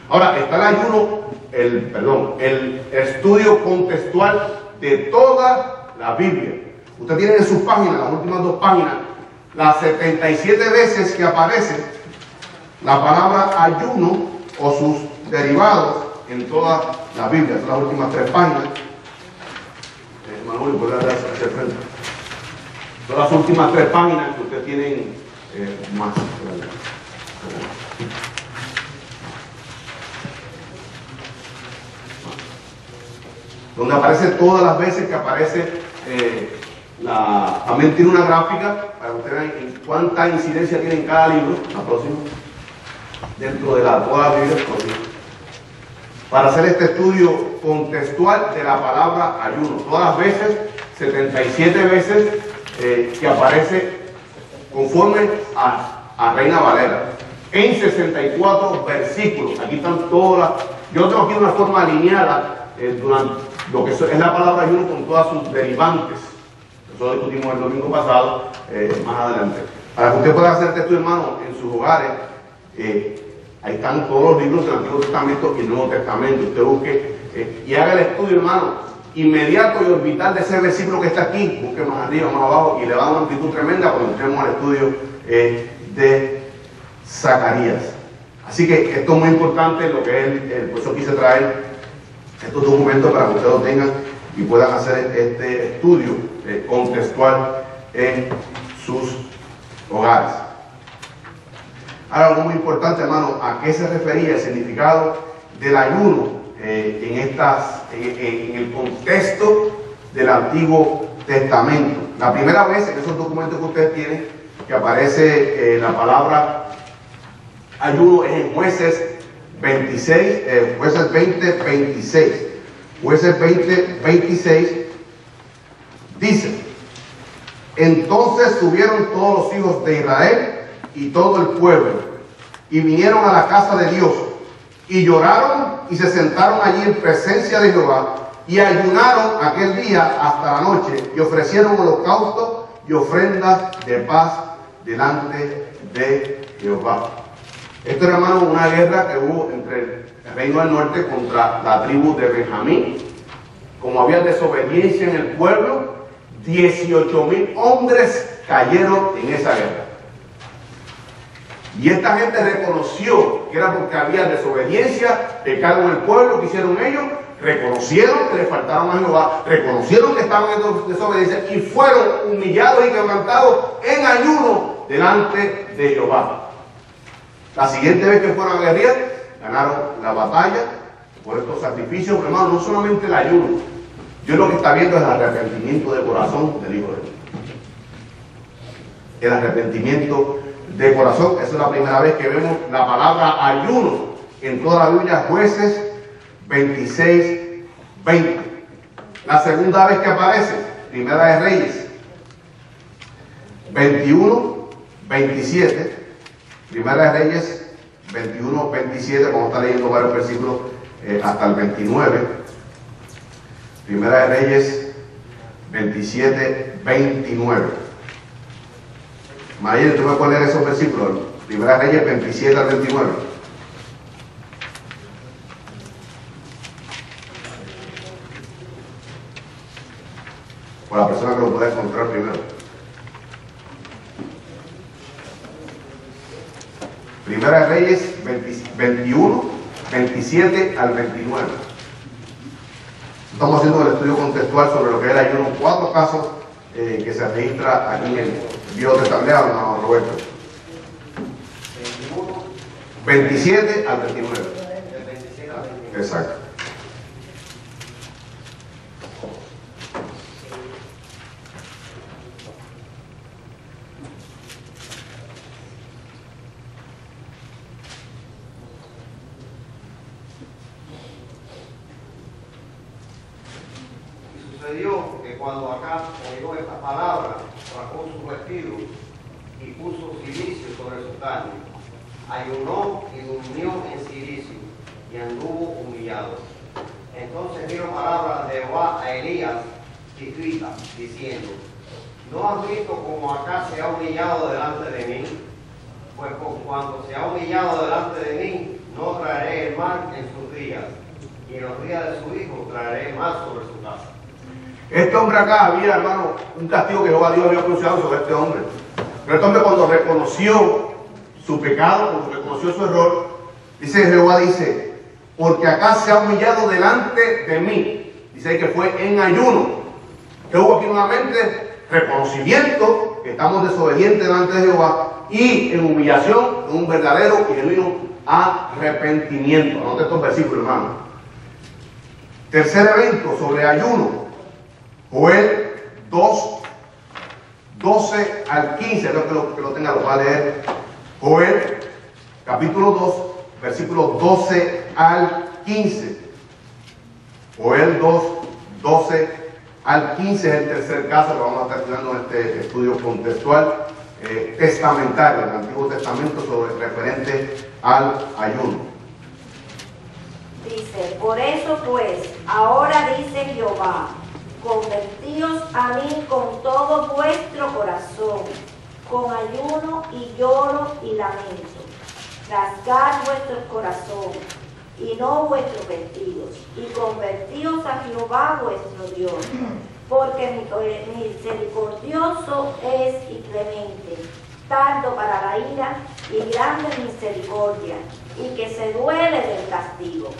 Ahora, está el ayuno, el estudio contextual de toda la Biblia. Usted tiene en sus páginas, las últimas 2 páginas, las 77 veces que aparece la palabra ayuno o sus derivados en toda la Biblia. Son las últimas 3 páginas. Manuel, ¿puede dar hacia el frente? Son las últimas 3 páginas que ustedes tienen más. Donde aparece todas las veces que aparece también tiene una gráfica para que ustedes vean cuánta incidencia tiene en cada libro, la próxima, dentro de toda la Biblia. Para hacer este estudio contextual de la palabra ayuno, todas las veces, 77 veces que aparece conforme a Reina Valera, en 64 versículos. Aquí están todas yo tengo aquí una forma alineada durante lo que es la palabra ayuno con todas sus derivantes. Eso lo discutimos el domingo pasado, más adelante. Para que usted pueda hacer este estudio, hermano, en sus hogares, ahí están todos los libros del Antiguo Testamento y el Nuevo Testamento. Usted busque y haga el estudio, hermano, inmediato y orbital de ese versículo que está aquí. Busque más arriba, más abajo, y le va a dar una amplitud tremenda cuando entremos al estudio de Zacarías. Así que esto es muy importante, lo que es por eso quise traer estos documentos para que ustedes lo tengan y puedan hacer este estudio contextual en sus hogares. Ahora, algo muy importante, hermano, ¿a qué se refería el significado del ayuno en el contexto del Antiguo Testamento? La primera vez en esos documentos que ustedes tienen que aparece la palabra ayuno es en Jueces 26, Jueces 20, 26. Jueces 20, 26 dice: entonces subieron todos los hijos de Israel y todo el pueblo, y vinieron a la casa de Dios, y lloraron y se sentaron allí en presencia de Jehová, y ayunaron aquel día hasta la noche, y ofrecieron holocaustos y ofrendas de paz delante de Jehová. Esto era, hermano, una guerra que hubo entre el reino del norte contra la tribu de Benjamín. Como había desobediencia en el pueblo, 18,000 hombres cayeron en esa guerra. Y esta gente reconoció que era porque había desobediencia, pecado en el pueblo, que hicieron ellos, reconocieron que le faltaron a Jehová, reconocieron que estaban en desobediencia y fueron humillados y quebrantados en ayuno delante de Jehová. La siguiente vez que fueron a guerrear, ganaron la batalla por estos sacrificios. Pero, hermano, no solamente el ayuno, Dios lo que está viendo es el arrepentimiento de corazón del Hijo de Dios. El arrepentimiento de corazón. Esa es la primera vez que vemos la palabra ayuno en toda la Biblia, Jueces 26, 20. La segunda vez que aparece, Primera de Reyes 21, 27. Primera de Reyes 21, 27. Vamos a estar leyendo varios versículos hasta el 29. Primera de Reyes 27, 29. Mayer, ¿tú me puedes leer esos versículos? Primera de Reyes 27 al 29. Por la persona que lo pueda encontrar primero. Primera de Reyes 21, 27 al 29. Estamos haciendo el estudio contextual sobre lo que es el ayuno, 4 casos que se registra aquí en el Viejo Testamento, hermano Roberto. 27 al 29. Exacto. Sucedió que cuando Acab oyó esta palabra, rasgó su vestido y puso cilicio sobre su carne. Ayunó y durmió en cilicio y anduvo humillado. Entonces vino palabra de Jehová a Elías Tisbita, diciendo: ¿no has visto cómo Acab se ha humillado delante de mí? Pues por cuanto se ha humillado delante de mí, no traeré el mal en sus días, y en los días de su hijo traeré mal sobre su casa. Este hombre acá había, hermano, un castigo que Jehová Dios había pronunciado sobre este hombre. Pero este hombre, cuando reconoció su pecado, cuando reconoció su error, dice Jehová, dice: porque acá se ha humillado delante de mí. Dice que fue en ayuno. Que hubo aquí nuevamente reconocimiento que estamos desobedientes delante de Jehová, y en humillación, en un verdadero y genuino arrepentimiento. Anote estos versículos, hermano. Tercer evento sobre ayuno. Joel 2, 12 al 15, creo que lo tenga, lo va a leer. Joel, capítulo 2, versículos 12 al 15. Joel 2, 12 al 15 es el tercer caso que vamos a estar estudiando en este estudio contextual testamentario del Antiguo Testamento sobre referente al ayuno. Dice: por eso pues, ahora dice Jehová, convertíos a mí con todo vuestro corazón, con ayuno y lloro y lamento. Rasgad vuestro corazón y no vuestros vestidos, y convertíos a Jehová vuestro Dios, porque misericordioso es y clemente, tardo para la ira y grande misericordia, y que se duele del castigo.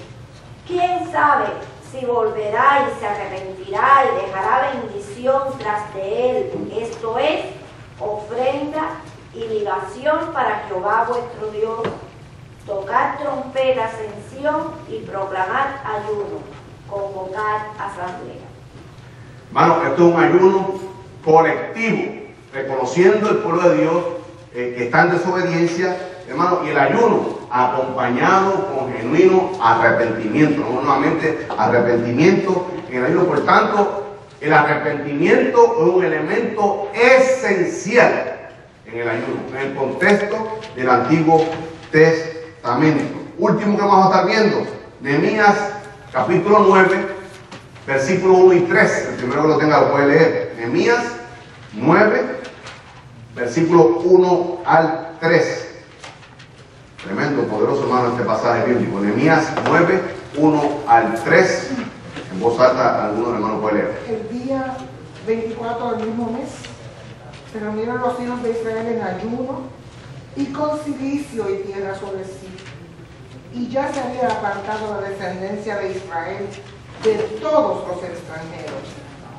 ¿Quién sabe si volverá y se arrepentirá y dejará bendición tras de él? Esto es, ofrenda y libación para Jehová vuestro Dios. Tocar trompetas en Sión y proclamar ayuno, convocar asamblea. Hermano, esto es un ayuno colectivo, reconociendo el pueblo de Dios que está en desobediencia, hermano, y el ayuno acompañado con genuino arrepentimiento, no nuevamente arrepentimiento en el ayuno. Por tanto, el arrepentimiento es un elemento esencial en el ayuno, en el contexto del Antiguo Testamento. Último que vamos a estar viendo, Nehemías capítulo 9, versículo 1 y 3. El primero que lo tenga lo puede leer. Nehemías 9, versículo 1 al 3. Tremendo, poderoso, hermano, este pasaje bíblico. Nehemías 9, 1 al 3. En voz alta, algunos hermanos pueden leer. El día 24 del mismo mes se reunieron los hijos de Israel en ayuno y con cilicio y tierra sobre sí. Y ya se había apartado la descendencia de Israel de todos los extranjeros.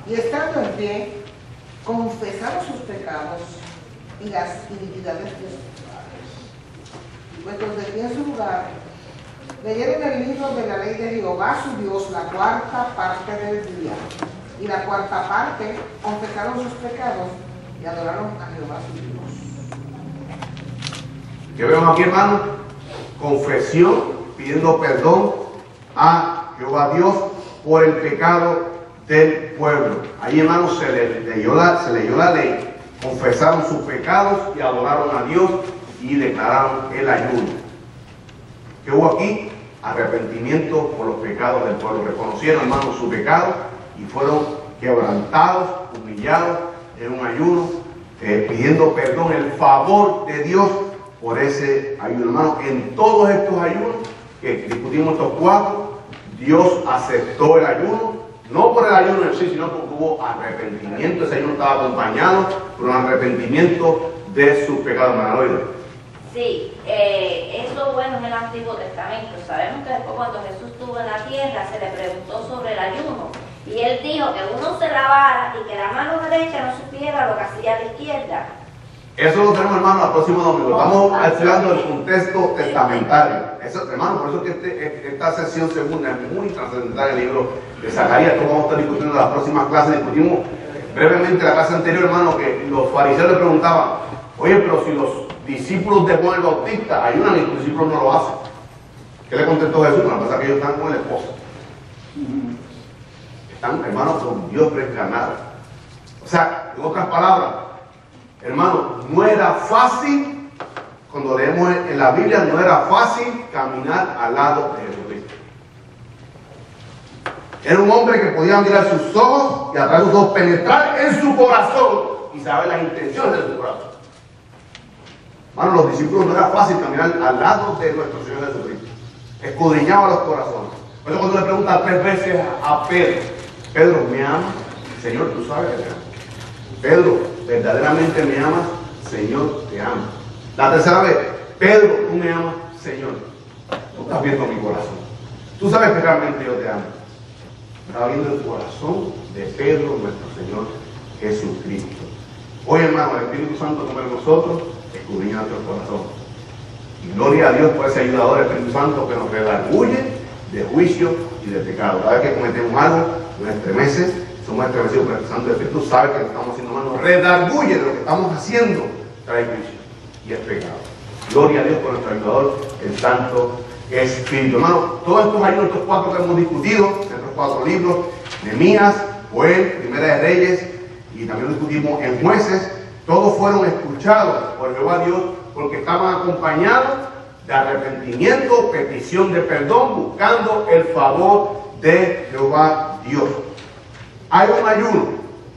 Y estando en pie, confesaron sus pecados y las iniquidades de sus padres. Puestos de pie en su lugar, leyeron el libro de la ley de Jehová su Dios la cuarta parte del día, y la cuarta parte confesaron sus pecados y adoraron a Jehová su Dios. ¿Qué vemos aquí, hermano? Confesión, pidiendo perdón a Jehová Dios por el pecado del pueblo. Ahí, hermano, se leyó la ley, confesaron sus pecados y adoraron a Dios y declararon el ayuno. ¿Qué hubo aquí? Arrepentimiento por los pecados del pueblo. Reconocieron, hermano, su pecado y fueron quebrantados, humillados en un ayuno, pidiendo perdón, el favor de Dios por ese ayuno. Hermano, en todos estos ayunos que discutimos, estos cuatro, Dios aceptó el ayuno, no por el ayuno en sí, sino porque hubo arrepentimiento. Ese ayuno estaba acompañado por un arrepentimiento de sus pecados, hermano. Sí, eso bueno en el Antiguo Testamento. Sabemos que después, cuando Jesús estuvo en la tierra, se le preguntó sobre el ayuno y él dijo que uno se lavara y que la mano derecha no supiera lo que hacía la izquierda. Eso lo tenemos, hermano, el próximo domingo. Estamos estudiando el contexto testamentario. Eso, hermano, por eso que esta sesión segunda es muy trascendental en el libro de Zacarías. Esto vamos a estar discutiendo en las próximas clases. Discutimos brevemente la clase anterior, hermano, que los fariseos le preguntaban: oye, pero si los discípulos de Juan el Bautista ayunan y tus discípulos no lo hacen. ¿Qué le contestó Jesús? Bueno, pasa que ellos están con el esposo. Están, hermanos, con Dios reencarnado. O sea, en otras palabras, hermano, no era fácil, cuando leemos en la Biblia, no era fácil caminar al lado de Jesucristo. Era un hombre que podía mirar sus ojos y a través de sus ojos penetrar en su corazón y saber las intenciones de su corazón. Hermano, los discípulos no era fácil caminar al lado de nuestro Señor Jesucristo. Escudriñaba los corazones. Por eso cuando le pregunta 3 veces a Pedro: Pedro, ¿me amas? Señor, tú sabes que te amo. Pedro, ¿verdaderamente me amas? Señor, te amo. La tercera vez: Pedro, ¿tú me amas? Señor, tú estás viendo mi corazón. Tú sabes que realmente yo te amo. Estaba viendo el corazón de Pedro, nuestro Señor Jesucristo. Hoy, hermano, el Espíritu Santo come en nosotros, escudriña nuestro corazón. Y gloria a Dios por ese ayudador, el Espíritu Santo, que nos redarguye de juicio y de pecado. Cada vez que cometemos algo, nos estremece, somos estremecidos por el Santo Espíritu, sabe que lo estamos haciendo mal, nos redarguye de lo que estamos haciendo, trae juicio y es pecado. Gloria a Dios por nuestro ayudador, el Santo Espíritu. Hermano, todos estos ayunos, estos 4 que hemos discutido, estos 4 libros, Nehemías, Joel, Primera de Reyes, y también discutimos en Jueces, todos fueron escuchados por Jehová Dios porque estaban acompañados de arrepentimiento, petición de perdón, buscando el favor de Jehová Dios. Hay un ayuno,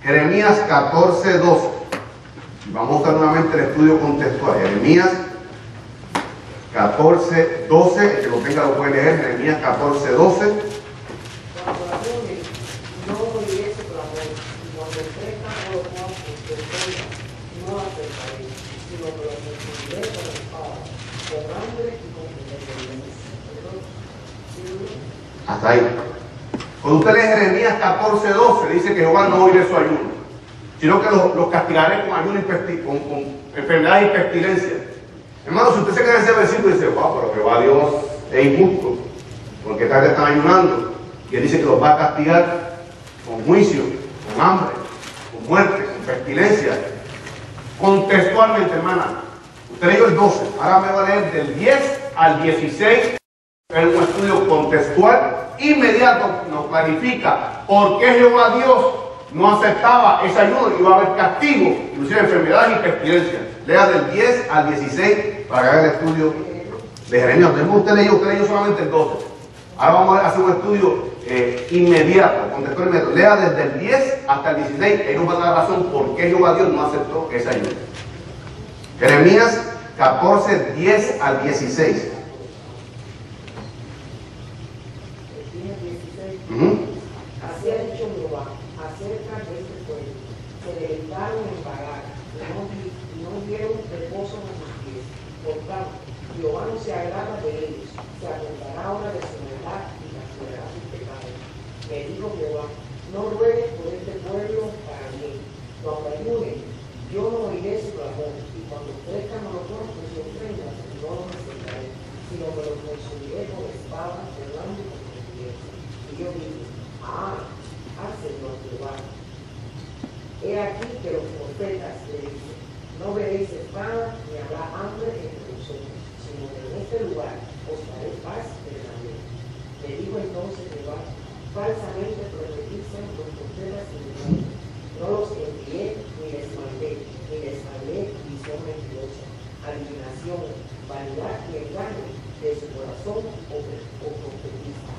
Jeremías 14:12. Y vamos a usar nuevamente el estudio contextual. Jeremías 14:12, el que lo tenga lo puede leer. Jeremías 14:12. Hasta ahí. Cuando usted lee Jeremías 14:12, dice que Jehová no oirá su ayuno, sino que los castigaré con ayuno y con enfermedades y pestilencias. Hermano, si usted se queda en ese versículo y dice: wow, pero Jehová Dios es injusto, porque tal vez están ayunando, y él dice que los va a castigar con juicio, con hambre, con muerte, con pestilencia. Contextualmente, hermana, usted leyó el 12, ahora me va a leer del 10 al 16. Es un estudio contextual inmediato, nos clarifica por qué Jehová Dios no aceptaba ese ayuno y iba a haber castigo, inclusive enfermedades y pestilencias. Lea del 10 al 16 para que haga el estudio de Jeremías. Usted leyó solamente el 12. Ahora vamos a hacer un estudio inmediato, contextual inmediato. Lea desde el 10 hasta el 16. Ellos van a dar razón por qué Jehová Dios no aceptó ese ayuno. Jeremías 14, 10 al 16. Así ha dicho Jehová acerca de este pueblo: se levantaron en vagar y no dieron reposo a sus pies. Por tanto, Jehová no se agrada de ellos, se acordará ahora de su maldad y castigará sus pecados. Me dijo Jehová: no ruegues por este pueblo para mí. Cuando ayunen, yo no oiré su clamor, y cuando ofrezcan holocaustos y ofrendas, no los aceptaré, sino que los consumiré con espada, delante y con tierra. Y yo dije: Señor Jehová, aquí que los profetas le dicen, no veréis espada ni habrá hambre entre vosotros, sino que en este lugar os daré paz verdadera. Le dijo entonces Jehová, falsamente profetizan los profetas en mi nombre. No los envié ni les mandé visión mentirosa, adivinación, vanidad y engaño de su corazón o profetiza.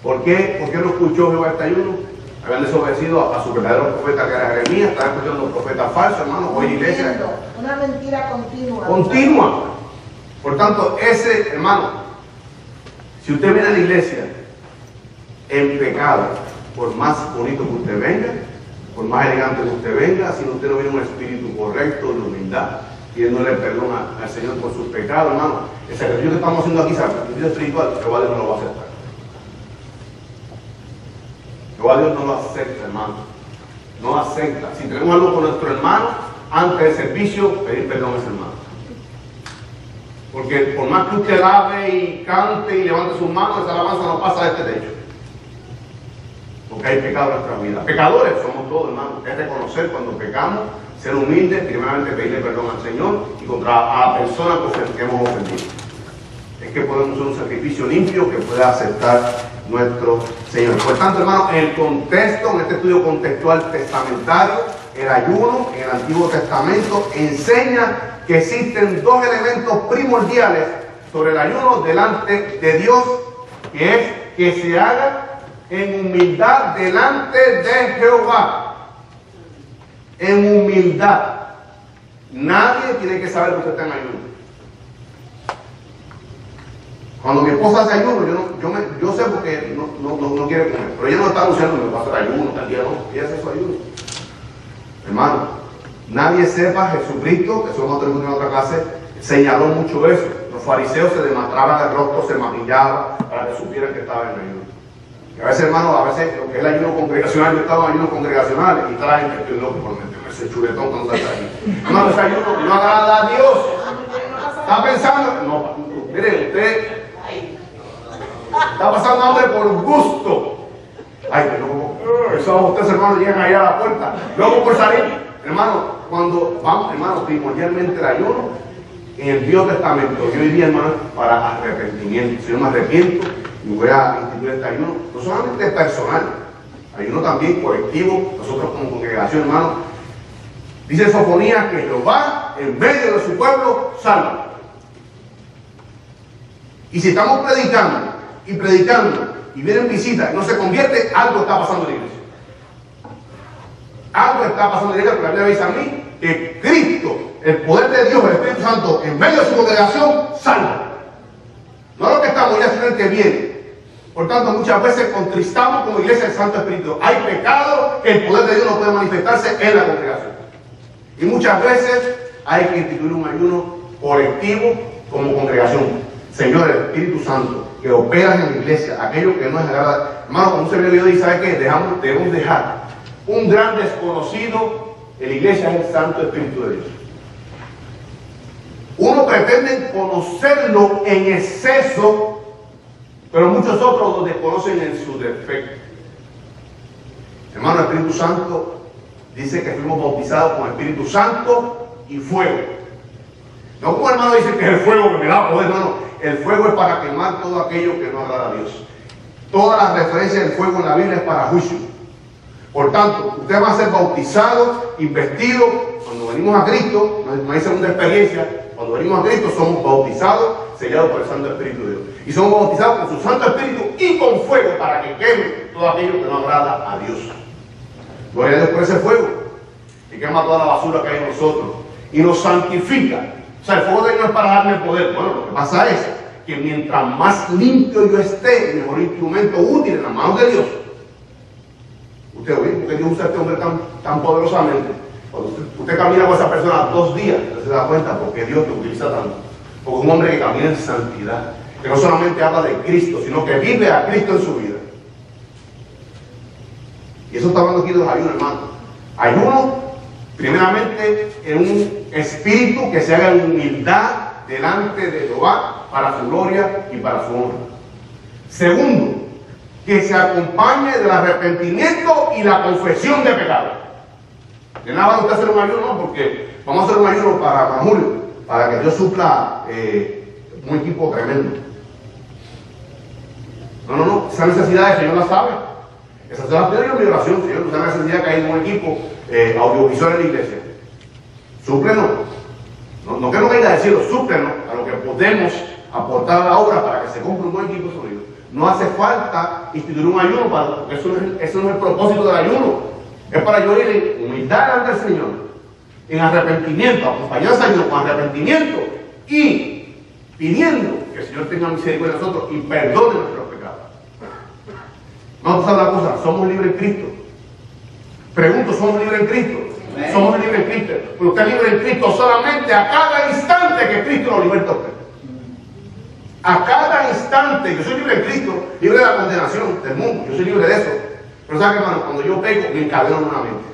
¿Por qué no escuchó Jehová este ayuno? Habían desobedecido a su verdadero profeta que era Jeremías, estaban escuchando un profeta falso, hermano. Hoy en la iglesia. Una mentira continua. Continua. Por tanto, ese, hermano, si usted viene a la iglesia en pecado, por más bonito que usted venga, por más elegante que usted venga, si usted no viene un espíritu correcto de humildad, pidiéndole perdón al Señor por sus pecados, hermano, el sacrificio que estamos haciendo aquí, el sacrificio espiritual, Jehová Dios no lo va a aceptar. Jehová Dios no lo acepta, hermano. No lo acepta. Si tenemos algo con nuestro hermano, antes del servicio, pedir perdón a ese hermano. Porque por más que usted lave y cante y levante sus manos, esa alabanza no pasa de este techo. Porque hay pecado en nuestra vida. Pecadores somos todos, hermano. Es reconocer cuando pecamos, ser humildes, primeramente pedirle perdón al Señor y contra a la persona que hemos ofendido. Es que podemos hacer un sacrificio limpio que pueda aceptar nuestro Señor. Por tanto, hermano, en el contexto, en este estudio contextual testamentario, el ayuno en el Antiguo Testamento enseña que existen dos elementos primordiales sobre el ayuno delante de Dios, que es que se haga en humildad delante de Jehová. En humildad. Nadie tiene que saber que usted está en ayuno. Cuando mi esposa hace ayuno, yo sé porque no quiere comer, pero ella no está anunciando que va a hacer ayuno, tal día no, ella hace su ayuno. Hermano, nadie sepa, Jesucristo, que eso lo tenemos en otra clase, señaló mucho eso. Los fariseos se desmatraban el rostro, se maquillaban para que supieran que estaban en ayuno. Y a veces, hermano, lo que es el ayuno congregacional, yo estaba en ayuno congregacional y traen que estoy loco por meterme ese chuletón cuando está ahí. Hermano, ese ayuno no agrada a Dios. ¿Está pensando? No, mire, usted está pasando hambre por gusto. Ay, pero eso ustedes, hermanos, llegan allá a la puerta. Luego por salir, hermano, cuando vamos, hermano, primordialmente el ayuno en el Viejo Testamento, yo diría, hermano, para arrepentimiento. Si yo me arrepiento y voy a instituir este ayuno, no solamente personal, ayuno también colectivo, nosotros como congregación, hermano. Dice Sofonías que Jehová en medio de su pueblo salva. Y si estamos predicando y vienen visitas y no se convierte, algo está pasando en la iglesia. Algo está pasando en la iglesia, porque la Biblia dice a mí que Cristo, el poder de Dios, el Espíritu Santo, en medio de su congregación, salva. No lo que estamos ya, sino el que viene. Por tanto, muchas veces contristamos como iglesia el Santo Espíritu. Hay pecado que el poder de Dios no puede manifestarse en la congregación. Y muchas veces hay que instituir un ayuno colectivo como congregación. Señor, el Espíritu Santo, que opera en la iglesia, aquello que no es agradable. Hermano, cuando se ve dice, ¿sabe qué? Debemos dejar un gran desconocido en la iglesia, es el Santo Espíritu de Dios. Uno pretende conocerlo en exceso, pero muchos otros lo desconocen en su defecto. Hermano, el Espíritu Santo dice que fuimos bautizados con el Espíritu Santo y fuego. No como hermano dice que es el fuego que me da poder, hermano. El fuego es para quemar todo aquello que no agrada a Dios. Todas las referencias del fuego en la Biblia es para juicio. Por tanto, usted va a ser bautizado, investido. Cuando venimos a Cristo, no hay segunda experiencia. Cuando venimos a Cristo somos bautizados, sellados por el Santo Espíritu de Dios. Y somos bautizados con su Santo Espíritu y con fuego para que queme todo aquello que no agrada a Dios. Gloria a Dios por ese fuego. Que quema toda la basura que hay en nosotros. Y nos santifica. O sea, el fuego de Dios no es para darme poder. Bueno, lo que pasa es que mientras más limpio yo esté, mejor instrumento útil en las manos de Dios. Usted oye, porque Dios usa a este hombre tan poderosamente. Cuando usted camina con esa persona 2 días, usted se da cuenta porque Dios te utiliza tanto. Porque un hombre que camina en santidad, que no solamente habla de Cristo, sino que vive a Cristo en su vida. Y eso está hablando aquí de los ayunos, hermano. Ayuno, primeramente, en un espíritu que se haga en humildad delante de Jehová para su gloria y para su honra. Segundo, que se acompañe del arrepentimiento y la confesión de pecado. De nada va a usted hacer un ayuno, no, porque vamos a hacer un ayuno para julio, para que Dios supla un equipo tremendo. No, esa necesidad el Señor la sabe. Esa es la pido yo en mi oración, Señor, esa necesidad que hay en un equipo audiovisual en la iglesia. Súplenos. No que no venga a decirlo, súplenos a lo que podemos aportar a la obra para que se compre un buen equipo de sonido. No hace falta instituir un ayuno, porque eso no es el propósito del ayuno. Es para yo ir en humildad delante del Señor, en arrepentimiento, acompañar ese ayuno con arrepentimiento y pidiendo que el Señor tenga misericordia de nosotros y perdone nuestros pecados. Vamos a hacer la cosa, somos libres en Cristo. Pregunto, ¿somos libres en Cristo? Amén. Somos libres en Cristo. Pero usted es libre en Cristo solamente a cada instante que Cristo lo liberta a usted. A cada instante, yo soy libre en Cristo, libre de la condenación del mundo, yo soy libre de eso. Pero ¿sabe, hermano? Cuando yo peco, me encadeno nuevamente.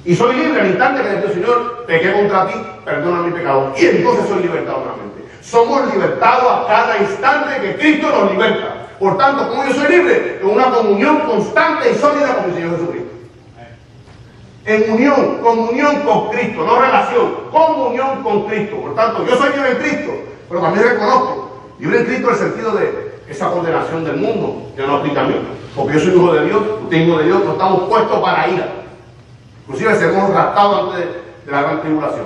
Y soy libre al instante que le digo, Señor, pequé contra ti, perdona mi pecado. Y entonces soy libertado nuevamente. Somos libertados a cada instante que Cristo nos liberta. Por tanto, ¿cómo yo soy libre? En una comunión constante y sólida con el Señor Jesucristo. En unión, comunión con Cristo, no relación, comunión con Cristo. Por tanto, yo soy libre en Cristo, pero también reconozco, libre en Cristo en el sentido de esa condenación del mundo, que no aplica a mí. Porque yo soy hijo de Dios, usted es hijo de Dios, no estamos puestos para ira. Inclusive seremos raptados antes de la gran tribulación.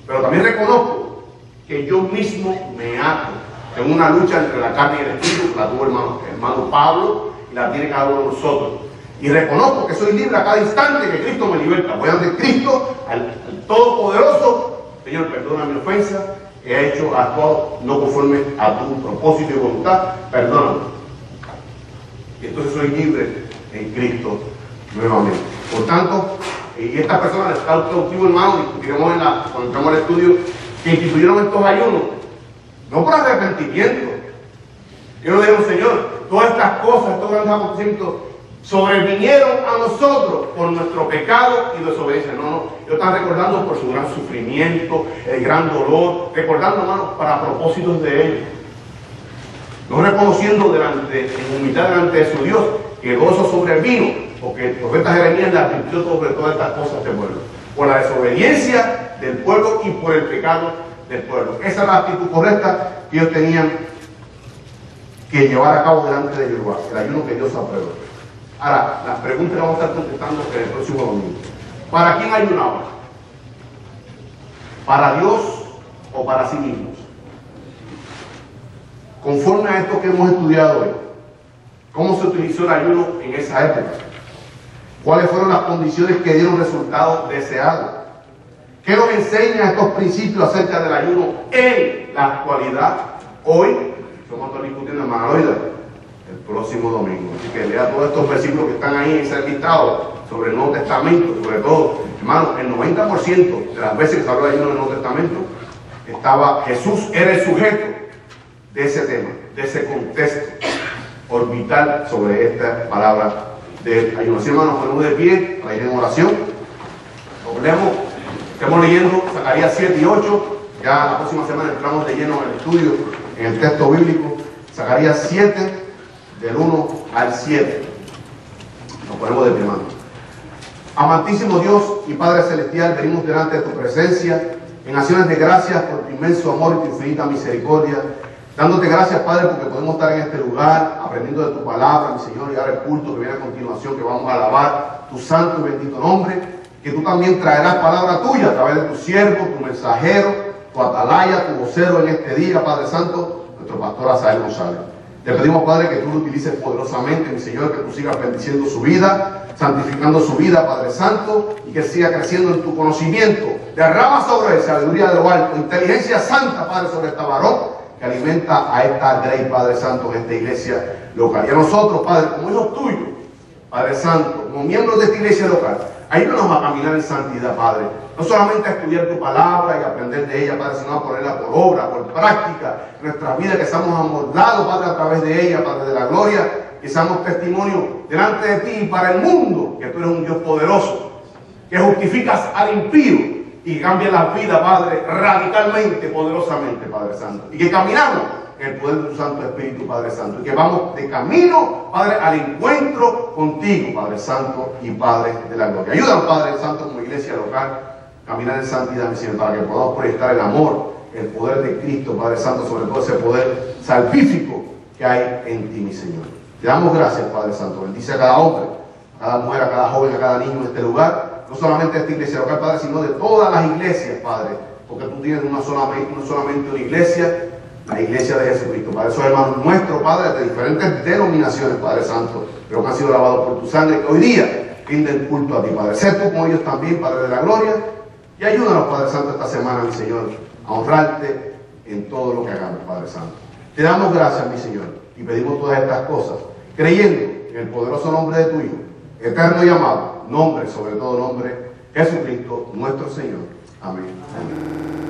Pero también reconozco que yo mismo me ato en una lucha entre la carne y el espíritu, que la tuvo hermano Pablo y la tiene cada uno de nosotros. Y reconozco que soy libre a cada instante que Cristo me liberta. Voy ante Cristo, al Todopoderoso. Señor, perdona mi ofensa, he actuado no conforme a tu propósito y voluntad, perdóname. Y entonces soy libre en Cristo nuevamente. Por tanto, y estas personas, está cautivo, hermano, discutiremos cuando entramos al estudio, que instituyeron estos ayunos, no por arrepentimiento. Yo le digo, Señor, todas estas cosas, estos grandes acontecimientos, sobrevinieron a nosotros por nuestro pecado y desobediencia. No, ellos están recordando por su gran sufrimiento, el gran dolor, recordando, hermano, para propósitos de ellos. No reconociendo en humildad delante de su Dios, que todo eso sobrevino, porque el profeta Jeremías le advirtió sobre todas estas cosas del pueblo, por la desobediencia del pueblo y por el pecado del pueblo. Esa es la actitud correcta que ellos tenían que llevar a cabo delante de Jehová, el ayuno que Dios aprueba. Ahora, las preguntas que vamos a estar contestando en el próximo domingo. ¿Para quién ayunaba? ¿Para Dios o para sí mismos? Conforme a esto que hemos estudiado hoy, ¿cómo se utilizó el ayuno en esa época? ¿Cuáles fueron las condiciones que dieron resultados deseados? ¿Qué nos enseña estos principios acerca del ayuno en la actualidad? Hoy, vamos a estar discutiendo en Manoida el próximo domingo. Así que lea todos estos versículos que están ahí en ese listado sobre el Nuevo Testamento, sobre todo, hermano, el 90% de las veces que se habló de ayuno en el Nuevo Testamento, Jesús era el sujeto de ese tema, de ese contexto orbital sobre esta palabra del ayuno. Así, hermanos, ponemos de pie para ir en oración. Estamos leyendo Zacarías 7 y 8. Ya la próxima semana entramos de lleno en el estudio, en el texto bíblico. Zacarías 7, del 1 al 7. Nos ponemos de pie, hermanos. Amantísimo Dios y Padre Celestial, venimos delante de tu presencia en acciones de gracias por tu inmenso amor y tu infinita misericordia. Dándote gracias, Padre, porque podemos estar en este lugar, aprendiendo de tu palabra, mi Señor, y ahora el culto que viene a continuación, que vamos a alabar tu santo y bendito nombre, que tú también traerás palabra tuya a través de tu siervo, tu mensajero, tu atalaya, tu vocero en este día, Padre Santo, nuestro pastor Asael González. Te pedimos, Padre, que tú lo utilices poderosamente, mi Señor, que tú sigas bendiciendo su vida, santificando su vida, Padre Santo, y que siga creciendo en tu conocimiento. Derrama sobre él sabiduría de lo alto, inteligencia santa, Padre, sobre esta varón, que alimenta a esta Grey, Padre Santo, en esta iglesia local. Y a nosotros, Padre, como hijos tuyos, Padre Santo, como miembros de esta iglesia local, ayúdanos a caminar en santidad, Padre. No solamente a estudiar tu palabra y aprender de ella, Padre, sino a ponerla por obra, por práctica, en nuestra vida, que seamos amoldados, Padre, a través de ella, Padre de la gloria, que seamos testimonio delante de ti y para el mundo, que tú eres un Dios poderoso, que justificas al impío y cambia la vida, Padre, radicalmente, poderosamente, Padre Santo. Y que caminamos en el poder de tu Santo Espíritu, Padre Santo. Y que vamos de camino, Padre, al encuentro contigo, Padre Santo y Padre de la gloria. Ayúdanos, Padre Santo, como iglesia local, caminar en santidad, mi Señor, para que podamos proyectar el amor, el poder de Cristo, Padre Santo, sobre todo ese poder salvífico que hay en ti, mi Señor. Te damos gracias, Padre Santo. Bendice a cada hombre, a cada mujer, a cada joven, a cada niño en este lugar. No solamente de esta iglesia local, Padre, sino de todas las iglesias, Padre. Porque tú tienes no solamente una iglesia, la iglesia de Jesucristo. Padre, esos hermanos nuestros, Padre, de diferentes denominaciones, Padre Santo, pero que han sido lavados por tu sangre, que hoy día rinden culto a ti, Padre. Sé tú con ellos también, Padre de la gloria. Y ayúdanos, Padre Santo, esta semana, mi Señor, a honrarte en todo lo que hagamos, Padre Santo. Te damos gracias, mi Señor, y pedimos todas estas cosas, creyendo en el poderoso nombre de tu Hijo, eterno y amado, nombre sobre todo nombre, Jesucristo, nuestro Señor. Amén. Amén.